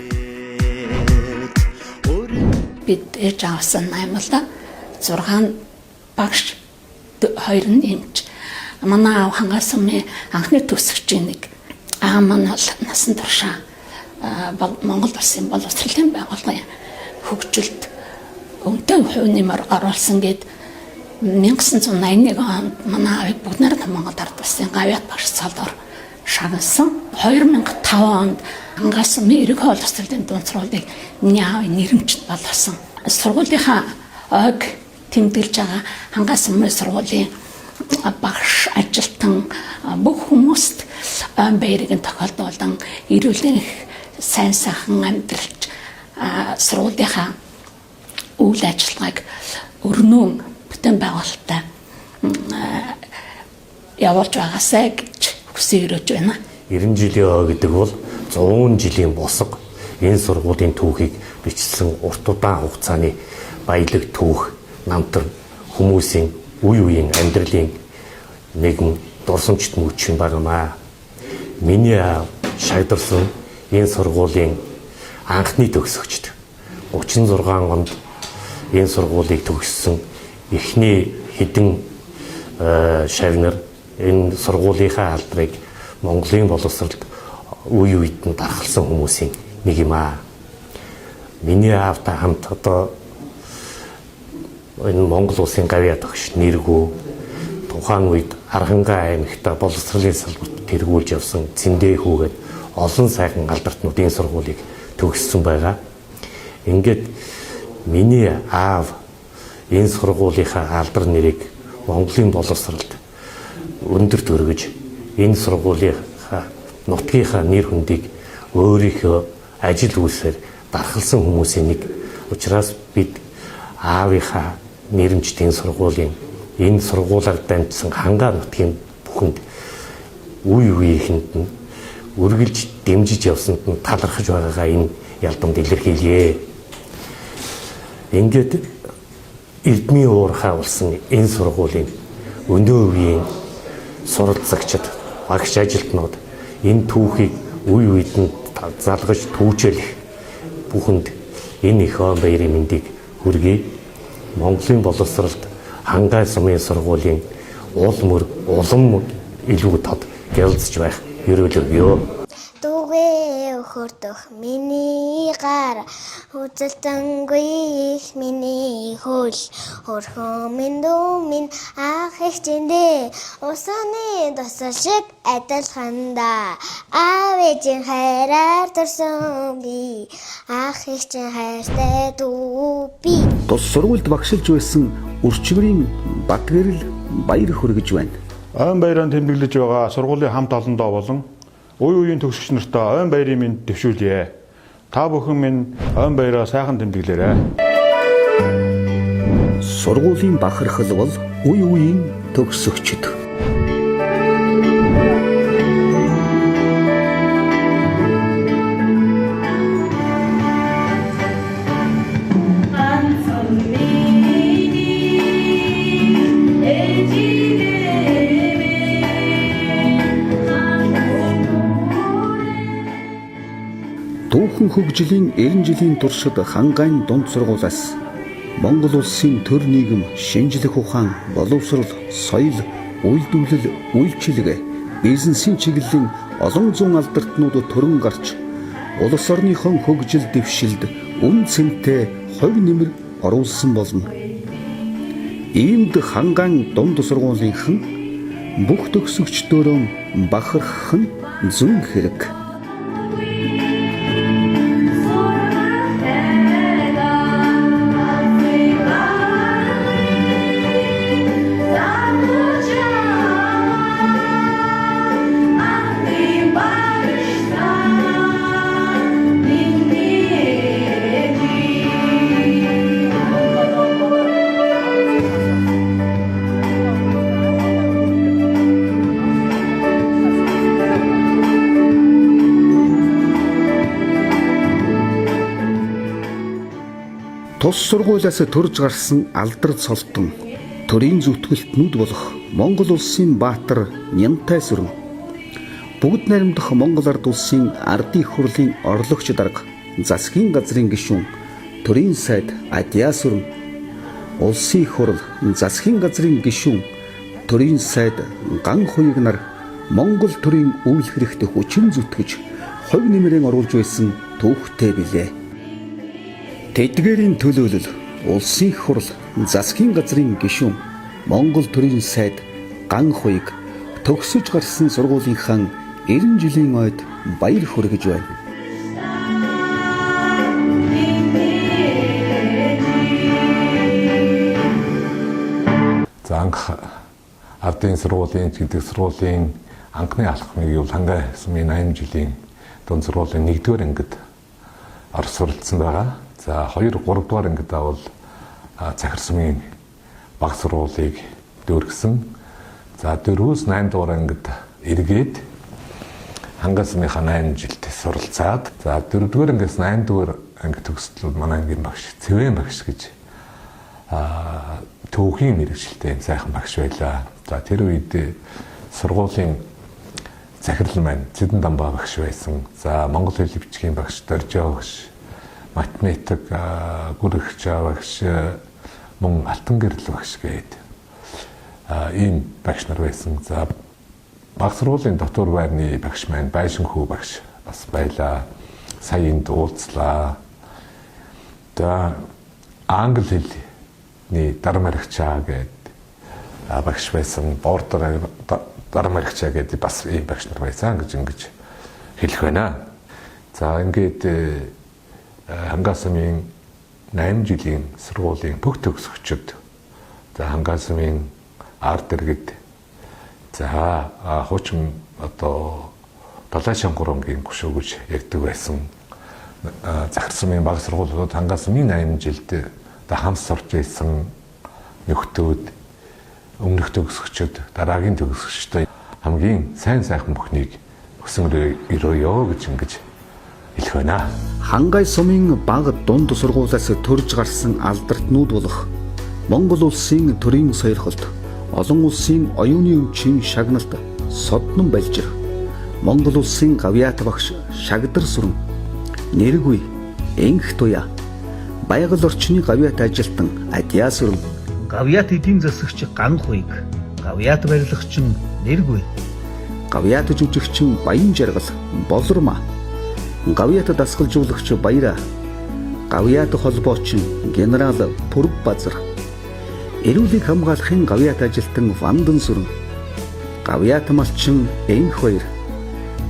Бид ээж авсан 86 багш 2 нь эмч. Манай аав хангаас өмнө анхны төгсөгчийн нэг маань бол насан туршаа Монгол улсын боловсролын байгууллагын хөгжилд өнтэй хувь нэмэр оруулсан гэд 1981 онд манай аавыг бүгд найрамд Монгол ард улсын гавьяат багш цолоор шагнасан. 2005 онд хангаас өмнө эрэг боловсролын дунд сургуулийг миний аавын нэрэмжит болгосон. Сургуулийнхаа ойг тэмдэглэж байгаа хангаас өмнө сургуулийн багш, ажилтан бүх хүмүүст баярын тохиолдуулан эрүүл сайн сайхан амьдралч сургуулийнхаа үйл ажиллагааг өрнөн бүтээн байгуулалттай явуулж байгаасай гэж хүсэж өрөөж байна. 90 жилийн ой гэдэг бол 100 жилийн босго. энэ сургуулийн түүхийг бичсэн урт удаан хугацааны баялаг түүх намтар хүмүүсийн үе үеийн амьдралын нэгэн дурсамжт мөчн багамаа. Миний аав шагдарсан энэ сургуулийн анхны төгсөгчд 36 онд энэ сургуулийг төгссөн эхний хэдэн шавнар энэ сургуулийнхаа алдрыг Монголын боловсролд үе үед нь дархалсан хүмүүсийн нэг юм аа. Миний аавтай хамт одоо энэ Монгол улсын гавьяа тогш нэргүү тухайн үед Архангай аймагта боловсролын салбарт тэргүүлж явсан Цэндээ хүүгээд олон сайхан алдартнууд энэ сургуулийг төгссөн байгаа. Ингээд миний аав энэ сургуулийнхаа алдар нэрийг Монголын боловсролд өндөр төргөж энэ сургуулийнхаа нутгийнхаа нэр хүндийг өөрийнхөө ажил үйлсээр дархалсан хүмүүсийн нэг. Учираас бид аавынхаа нэрмжтийн сургуулийн энэ сургуулаар дамжсан хангаа нутгийн бүхэнд үе үеийнхэнд нь үргэлж дэмжиж явсанд нь талархаж байгаагаа энэ ялдамд илэрхийлье. Ингээд эрдмийн уурхай болсон энэ сургуулийн өнөө үеийн суралцагчид, багш ажилтнууд энэ түүхийг үе үед нь залгаж түүжүүлэх бүхэнд энэ их он баярын мэндийг хүргэе. Монголын боловсролд Хангай сумын сургуулийн улам илүү тод гялцж байх ерөөлөг. Дугээ хөрдөх миний гар үзэлтэнгүй их миний хөл хөрхөн минь дүүмин ах их зэндээ усаны досол шиг адилханда аав ээжийн хайраар төрсөн би ах их чин хайртай дүү би. Тус сургуульд багшилж байсан Үрчигрийн Батгэрэл баяр хүргэж байна. Ойн баяраар тэмдэглэж байгаа сургуулийн хамт олондоо болон үе үеийн төгсөгч нартаа ойн баярын минь дэвшүүлье. Та бүхэн минь ойн баяраа сайхан тэмдэглээрэй. Сургуулийн бахархал бол үе үеийн төгсөгчд. Түүхэн хөгжлийн 90 жилийн туршид Хангайн дунд сургуулиас Монгол улсын төр нийгэм, шинжлэх ухаан, боловсрол, соёл, үйлдвэрлэл, үйлчилгээ, бизнесийн чиглэлийн олон зуун алдартнууд төрөн гарч улс орныхон хөгжил дэвшилд үн цэнтэй хувь нэмэр оруулсан болно. Иймд Хангайн дунд сургуулийнхан бүх төгсөгчдөөрөө бахархах нь зүүн хэрэг. Тус сургуулиас төрж гарсан алдар цолтон төрийн зүтгэлтнүүд болох Монгол улсын баатар Нямтай сүрэн бүгд найрамдах Монгол ард улсын ардын их хурлын орлогч дарга засгийн газрын гишүүн төрийн сайд Адяа сүрэн улсын их хурл засгийн газрын гишүүн төрийн сайд Ган хуйг нар Монгол төрийн үйл хэрэгт хүчин зүтгэж хувь нэмрээ оруулж байсан түүхтэй билээ. Тэдгээрийн төлөөлөл улсын их хурл засгийн газрын гишүүн Монгол төрийн сайд Ган хуйг төгсөж гарсан сургуулийнхаа 90 жилийн ойд баяр хүргэж байна. За анх ардын сургуулийн гэдэг сургуулийн анхны алхмыг юу Хангай сумын 80 жилийн дунд сургуулийн 1-р ангид орж суралцсан байгаа. За 2-3 дугаар ангид бол Захир сумын баг сургуулийг дүүргэсэн. За 4-8 дугаар ангид эргээд хангасныхаа 8 жилдээ суралцаад за 4-р ангиас 8-р анги төгсөлтүүд манай ангийн багш Цэвэн багш гэж төвхийн мэргэжилтэй сайхан багш байлаа. За тэр үед сургуулийн захирал маань Цэдэн Дамбаа багш байсан. За Монгол хэл бичгийн багш Доржоо багш, математик гүрэгч багш, мөн алтан гэрэл багш гээд ийм багш нар байсан. За баг сургуулийн дотор байрны багш маань Байшинхүү багш бас байлаа. Сая энд уулзлаа. За англи хэлний дарамарагчаа гээд багш байсан. Бордор дарамарагчаа гэдэг бас ийм багш нар байсан гэж ингэж хэлэх байна. За ингээд Хангасмын 8 жилийн сургуулийн бүх төгсөгчд за Хангасмын арт иргэд за хуучин одоо Далайшин гурангийн гүшүү гэж ягдаг байсан. Захирсмын баг сургуулиуд Хангасмын 8 жилд хамт сурч байсан нөхдүүд өмнөх төгсөгчд дараагийн төгсөгчдөд хамгийн сайн сайхан бүхнийг өсөн өрөөё гэж ингэж хэлэх байна. Хангай сумын баг дунд сургуулиас төрж гарсан алдартнууд болох Монгол улсын төрийн сойрхолд олон улсын оюуны өмчийн шагналд соднон байлжир Монгол улсын гавьяат багш Шагдар Сүрэн Нэргүй Энх Туя байгаль орчны гавьяат ажилтан Адьяа Сүрэн гавьяат эдийн засагч Ганхуйг гавьяат барилгач Нэргүй гавьяат жүжигч Баян Жаргал Болормаа гавьяат дасгалжуулагч Баяра гавьяат холбооч генерал Пүрг Базар эрүүлийг хамгаалахын гавьяат ажилтан Вандан Сүрэн гавьяат малчин Энх Баяр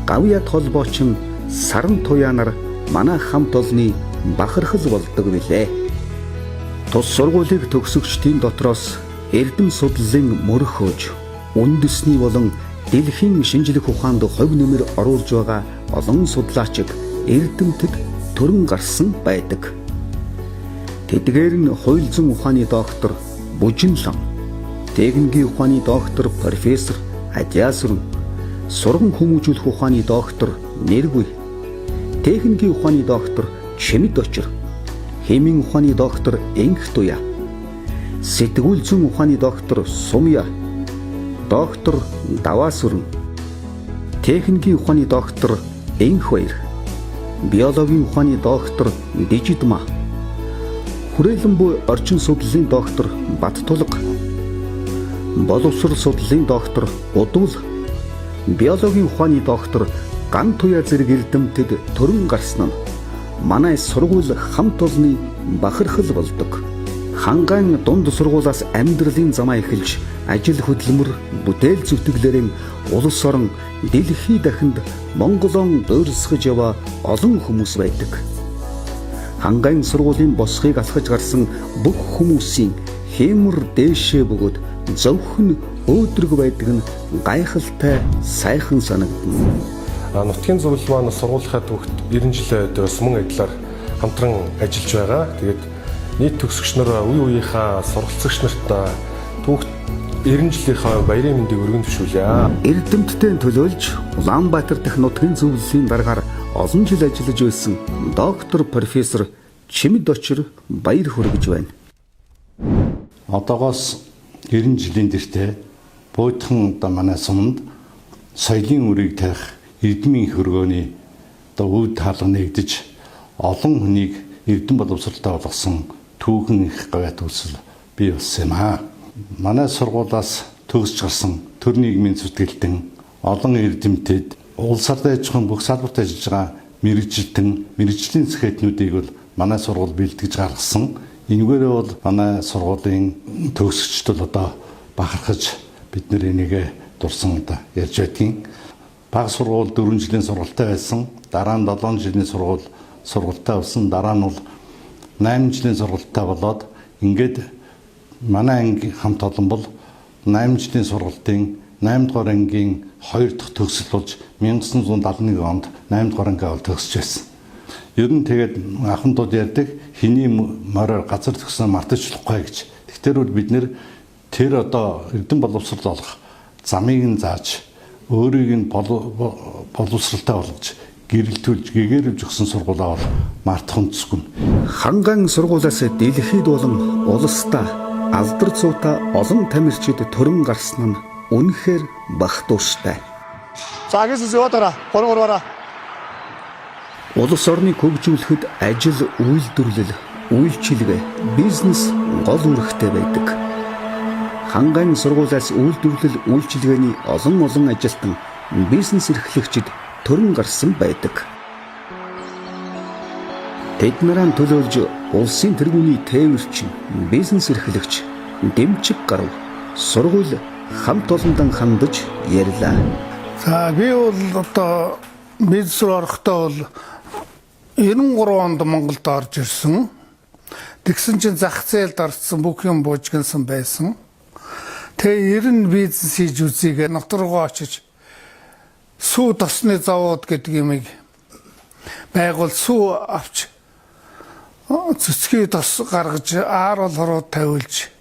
гавьяат холбооч Саран Туя нар манай хамт олонны бахархал болдог билээ. Тус сургуулийг төгсөгчдийн дотроос эрдэм судлалын мөрөх хөөж үндэсний болон дэлхийн шинжлэх ухаанд хувь нэмэр оруулж байгаа олон судлаачид эрдэмтэд төрөн гарсан байдаг. Тэдгээр нь хууль зүйн ухааны доктор Бужин Лам, техникийн ухааны доктор профессор Адьяа Сүрэн, сурган хүмүүжүүлэх ухааны доктор Нэргүй, техникийн ухааны доктор Чимэд Очир, химийн ухааны доктор Энх Туя, сэтгүүл зүйн ухааны доктор Сумья, доктор Даваа Сүрэн, техникийн ухааны доктор Энх Баяр, биологийн ухааны доктор Дижидма, хүрээлэн буй орчин судлалын доктор Баттулга, боловсрол судлалын доктор Удул, биологийн ухааны доктор Ган Туя зэрэг эрдэмтэд төрөн гарсан нь манай сургууль хамт олонны бахархал болдог. Хангайн дунд сургуулиас амьдралын замаа эхэлж ажил хөдөлмөр, бүтээл зүтгэлээрэн улс орон дэлхий дахинд Монголон дуурсгаж яваа олон хүмүүс байдаг. Хангайн сургуулийн босхийг алхаж гарсан бүх хүмүүсийн хэмэр дээшээ бөгөөд зөвхөн өөдрөг байдаг нь гайхалтай сайхан санагдана. Нутгийн зөвлөл маань сургуулийнхаа түүхт 90 жилээ дэвс мөн адилаар хамтран ажиллаж байгаа. Тэгээд нийт төгсөгч нар үе үеийнхаа сургалтлагч нарт түүхт 90 жилийнхаа баярын мэндийг өргөн төвшүүлье. Эрдэмтдийн төлөөлж Улаанбаатар дахь нутгийн зөвлөлийн дараагаар олон жил ажиллаж байсан доктор профессор Чимэд Очир баяр хүргэж байна. Одоогоос 90 жилийн тэртээ буйдхан одоо манай суманд соёлын үрийг тавих эрдмийн хөргөөний одоо үд хаалга нэгдэж олон хүнийг эрдэм боловсролтой болгосон түүхэн их гавьяат үүсэл бий болсон юм аа. Манай сургуулиас төгсж гарсан төр нийгмийн зүтгэлтэн олон эрдэмтэд улсаар дайжхан бүх салбарт ажиллаж байгаа мэргэжилтэн сэхэтнүүдийг бол манай сургууль бэлтгэж гаргасан. Энэгээр бол манай сургуулийн төгсөгчд одоо бахархаж бид нэр энийг дурсан одоо ярьж байдгийн. Баг сургууль 4 жилийн сургалттай байсан. Дараа нь 7 жилийн сургалттай болсон. Дараа нь бол 8 жилийн сургалттай болоод ингээд манай анги хамт олон бол 8 жилийн сургалтын 8 дугаар ангийн 2 дахь төгсөл болж 1971 онд 8 дугаар анги авал төгсөж байсан. Ер нь тэгээд ахмадууд ярьдаг хэний мороор газар төгснөө мартаж болохгүй гэж. Тэгэхээр бид нэр тэр одоо эрдэм боловсрол олох замыг нь зааж өөрийг нь боловсралтай болгож гэрэлтүүлж гэгэрвж өгсөн сургуулаа бол мартах үндэсгүй. Хангайн сургуулиас дэлхийд болон улсдаа алдар цуута олон тамирчид төрөн гарсан нь үнэхээр багтууштай. За гисэн яваараа 3-3-аараа. Улс орныг хөгжүүлэхэд ажил, үйлдвэрлэл, үйлчилгээ, бизнес гол үүрэгтэй байдаг. Хангайн сургуулиас үйлдвэрлэл, үйлчилгээний олон ажилтан бизнес эрхлэгчид төрөн гарсан байдаг. Тэд нараа төлөөлж улсын тэргүүний тээвэрчин, бизнес эрхлэгч, дэмчиг гарав, сургууль хамт олондан хандаж ярьлаа. За би бол одоо бизнес руу орохдоо бол 93 онд Монголд орж ирсэн. Тэгсэн чинь зах зээлд орсон бүх юм буужгансан байсан. Тэгээ 90 бизнес хийж үзье нутаг руу очиж сүү тосны завод гэдэг юмыг байгуул сүү авч цэцгийн тос гаргаж аар хороо тавиулж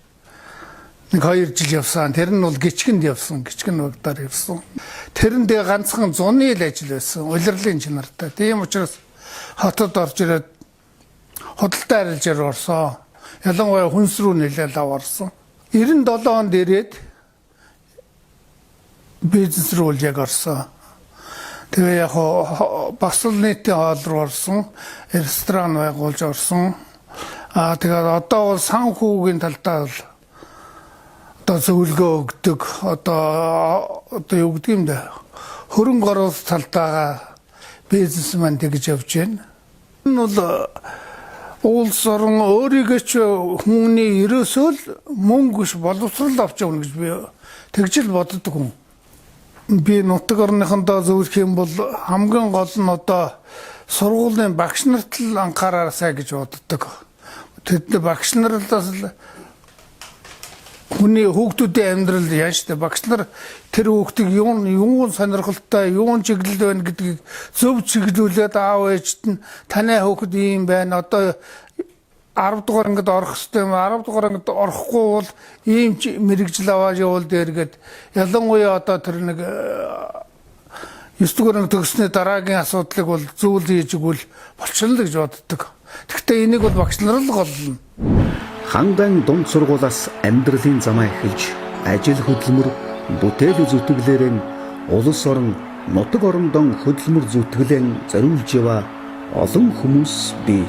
1-2 жил явсан. Тэр нь бол гिचгэнд явсан, гिचгэн багтаар явсан. Тэрэндээ ганцхан зуны л ажил байсан, улирлын чанартай. Тийм учраас хотод орж ирээд худалдаа арилжаар орсон. Ялангуяа хүнс рүү нэлээд аварсан. 97 онд ирээд бизнес рүү яг орсон. Тэгээ яг бас л нийтийн хоол руу орсон, ресторан байгуулж орсон. Тэгээд одоо бол санхүүгийн талдаа л одоо зөвлөгөө өгдөг, одоо юу гэдэг юм бэ? Хөрөнгө оруулалт талдаа бизнесмен гэж явж байна. Энэ бол улс орон өөрийгөө ч хүмүүний ерөөсөө л мөнгө биш боловсрол авч явна гэж би тэгж л боддог хүн. Би нутаг орныхондоо зөвлөх юм бол хамгийн гол нь одоо сургуулийн багш нарт л анхаараарай гэж боддог. Тэд багш нараас л хүний хүүхдүүдийн амьдрал яаж ч багш нар тэр хүүхдийг юун сонирхолтой, юун чиглэл байна гэдгийг зөв чиглүүлээд аав ээжт нь таны хүүхэд ийм байна. Одоо 10 дугаар ангид орох хэрэгтэй юм. 10 дугаар ангид орохгүй бол ийм мэрэгжил аваад явуул дээр гээд ялангуяа одоо тэр нэг 9 дугаар анги төгссөний дараагийн асуудлыг бол зөвл хийж өгвөл болчихно л гэж боддог. Гэхдээ энийг бол багш нар л голно. Хангайн дунд сургуулиас амьдралын замаа эхэлж, ажил хөдөлмөр, бүтээл зүтгэлээрэн улс орон, нутаг орондон хөдөлмөр зүтгэлэн зориулж яваа олон хүмүүс бий.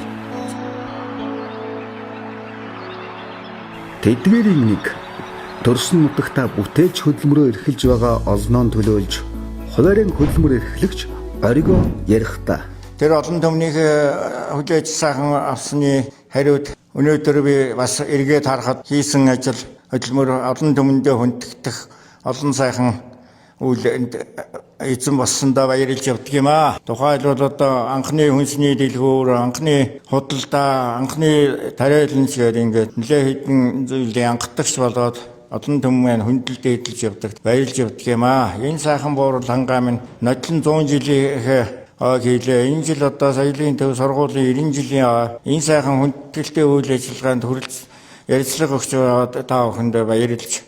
Тэдгээрийн нэг төрсөн нутагта бүтээж хөдөлмөрөө эрхэлж байгаа олноон төлөөлж, хуваарийн хөдөлмөр эрхлэгч оригоо ярихдаа. Тэр олон түмнийг хүлээж сайхан авсны хариуд өнөөдөр би бас эргээд харахад хийсэн ажил хөдөлмөр олон түмэндээ хүндэгдэх олон сайхан үйл эзэн болсондоо баярлж явдаг юм аа. Тухайлбал одоо анхны хүнсний дэлгүүр, анхны худалдаа, анхны тариаланч гэдэг ингээд нэлээд хэдэн зүйлийн анхдагч болоод олон түмэн хүндэлдэж эдэлж явдаг, баярлж явдаг юм аа. Энэ сайхан буурал хангаа минь нодлон 100 жилийн хийлээ. Энэ жил одоо соёлын төв сургуулийн 90 жилийн энэ сайхан хүндэлтэй үйл ажиллагаанд хүрэлц ярилцлага өгч байгаа та бүхэнд баярлж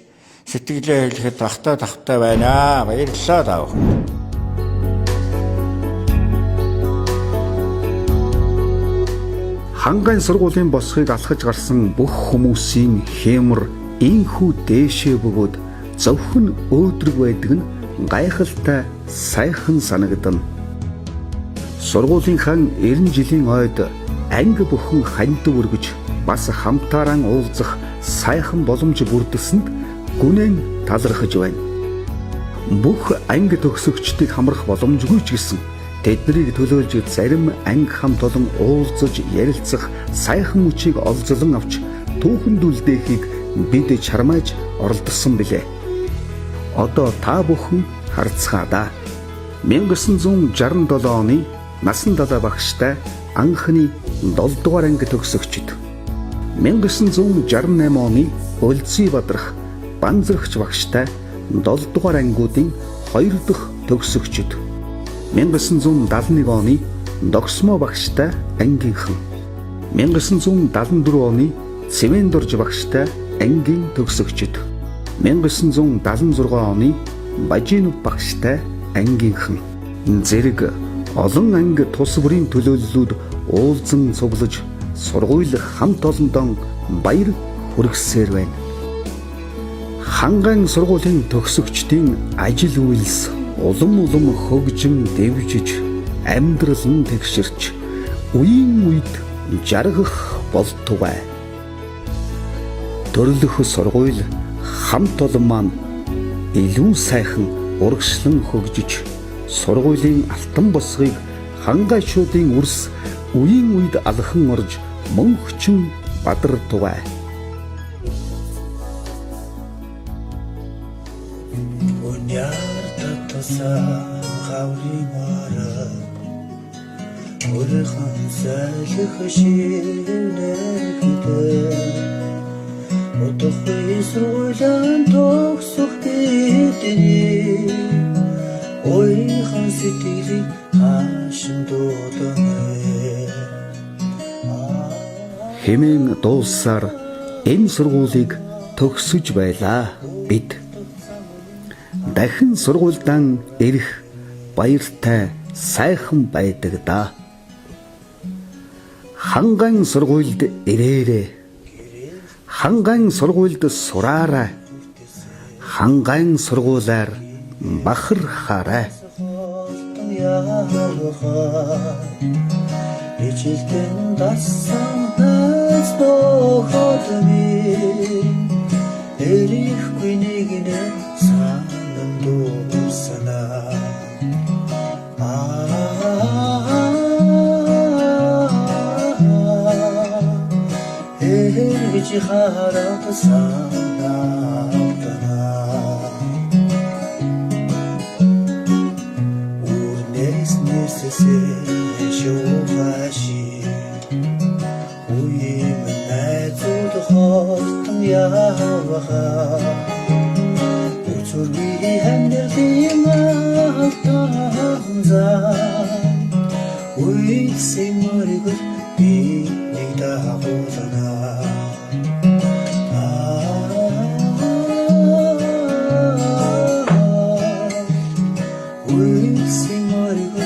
сэтгэлээ хэлэхэд тавтай байна. Баярлалаа та бүхэн. Хангайн сургуулийн босхийг алхаж гарсан бүх хүмүүсийн хэмэр ийхүү дээшээ бөгөөд зөвхөн өөдрөг байдаг нь гайхалтай сайхан санагдана. Сургуулийнхаа 90 жилийн ойд анги бүхэн хандив өргөж бас хамтаараа уулзах сайхан боломж бүрдсэнд гүнэн талархаж байна. Бүх анги төгсөгчдийг хамрах боломжгүй ч гэсэн тэднийг төлөөлж зарим анги хамт олон уулзаж ярилцах сайхан мөчийг олзлон авч түүхэндүүлдэхийг бид чармааж оролдсон билээ. Одоо та бүхэн харцгаа да. 1967 оны Насан далай багштай анхны 7 дугаар анги төгсөгчд, 1968 оны Өлзий Бадрах банзрагч багштай 7 дугаар ангиудын 2 дахь төгсөгчд, 1971 оны Догсмо багштай ангийнхан, 1974 оны Цэвэндорж багштай ангийн төгсөгчд, 1976 оны Бажинов багштай ангийнхан, зэрэг олон анги тус бүрийн төлөөллүүд уулзан цуглаж сургууль хамт олондоо баяр хүргэсээр байна. Хангайн сургуулийн төгсөгчдийн ажил үйлс улам хөгжин дэвжиж амьдрал нь тэгшэрч үеийн үед жаргах болтугай. Төрлөх сургууль хамт олон маань илүү сайхан урагшлан хөгжиж сургуулийн алтан босгыг хангайшуудын үрс үеийн үед алхан орж мөнхчин бадартугай. Хэмээн дууссаар энэ сургуулийг төгсөж байлаа бид. Дахин сургуульдаа ирэх баяртай сайхан байдаг да. Хангайн сургуульд ирээрээ. Хангайн сургуульд сураарай. Хангайн сургуулаар бахархаарай. Ижилтэн дасан найз бохотми эрихгүй нэгнэ санан дуусана эргэж хараад санаатана үрнэс нэсэсэ шофаши уйм найзууд хортон яваха үчүрби хандэлийн алтанза уйсэн мориг би нэг дагуулна уйсэн мориг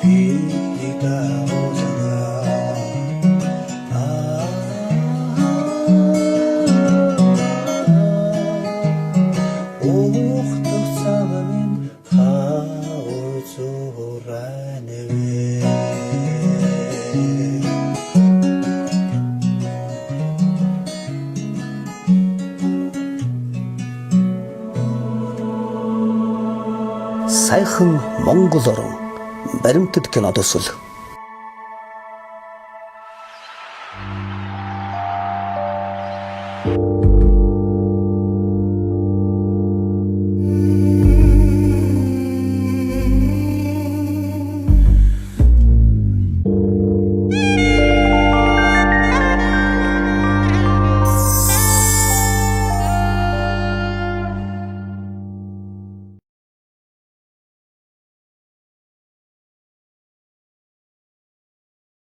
би нэг дагуулна ухтах самын хаурцуранэвэ Сайхан Монгол орон баримтат кино төсөл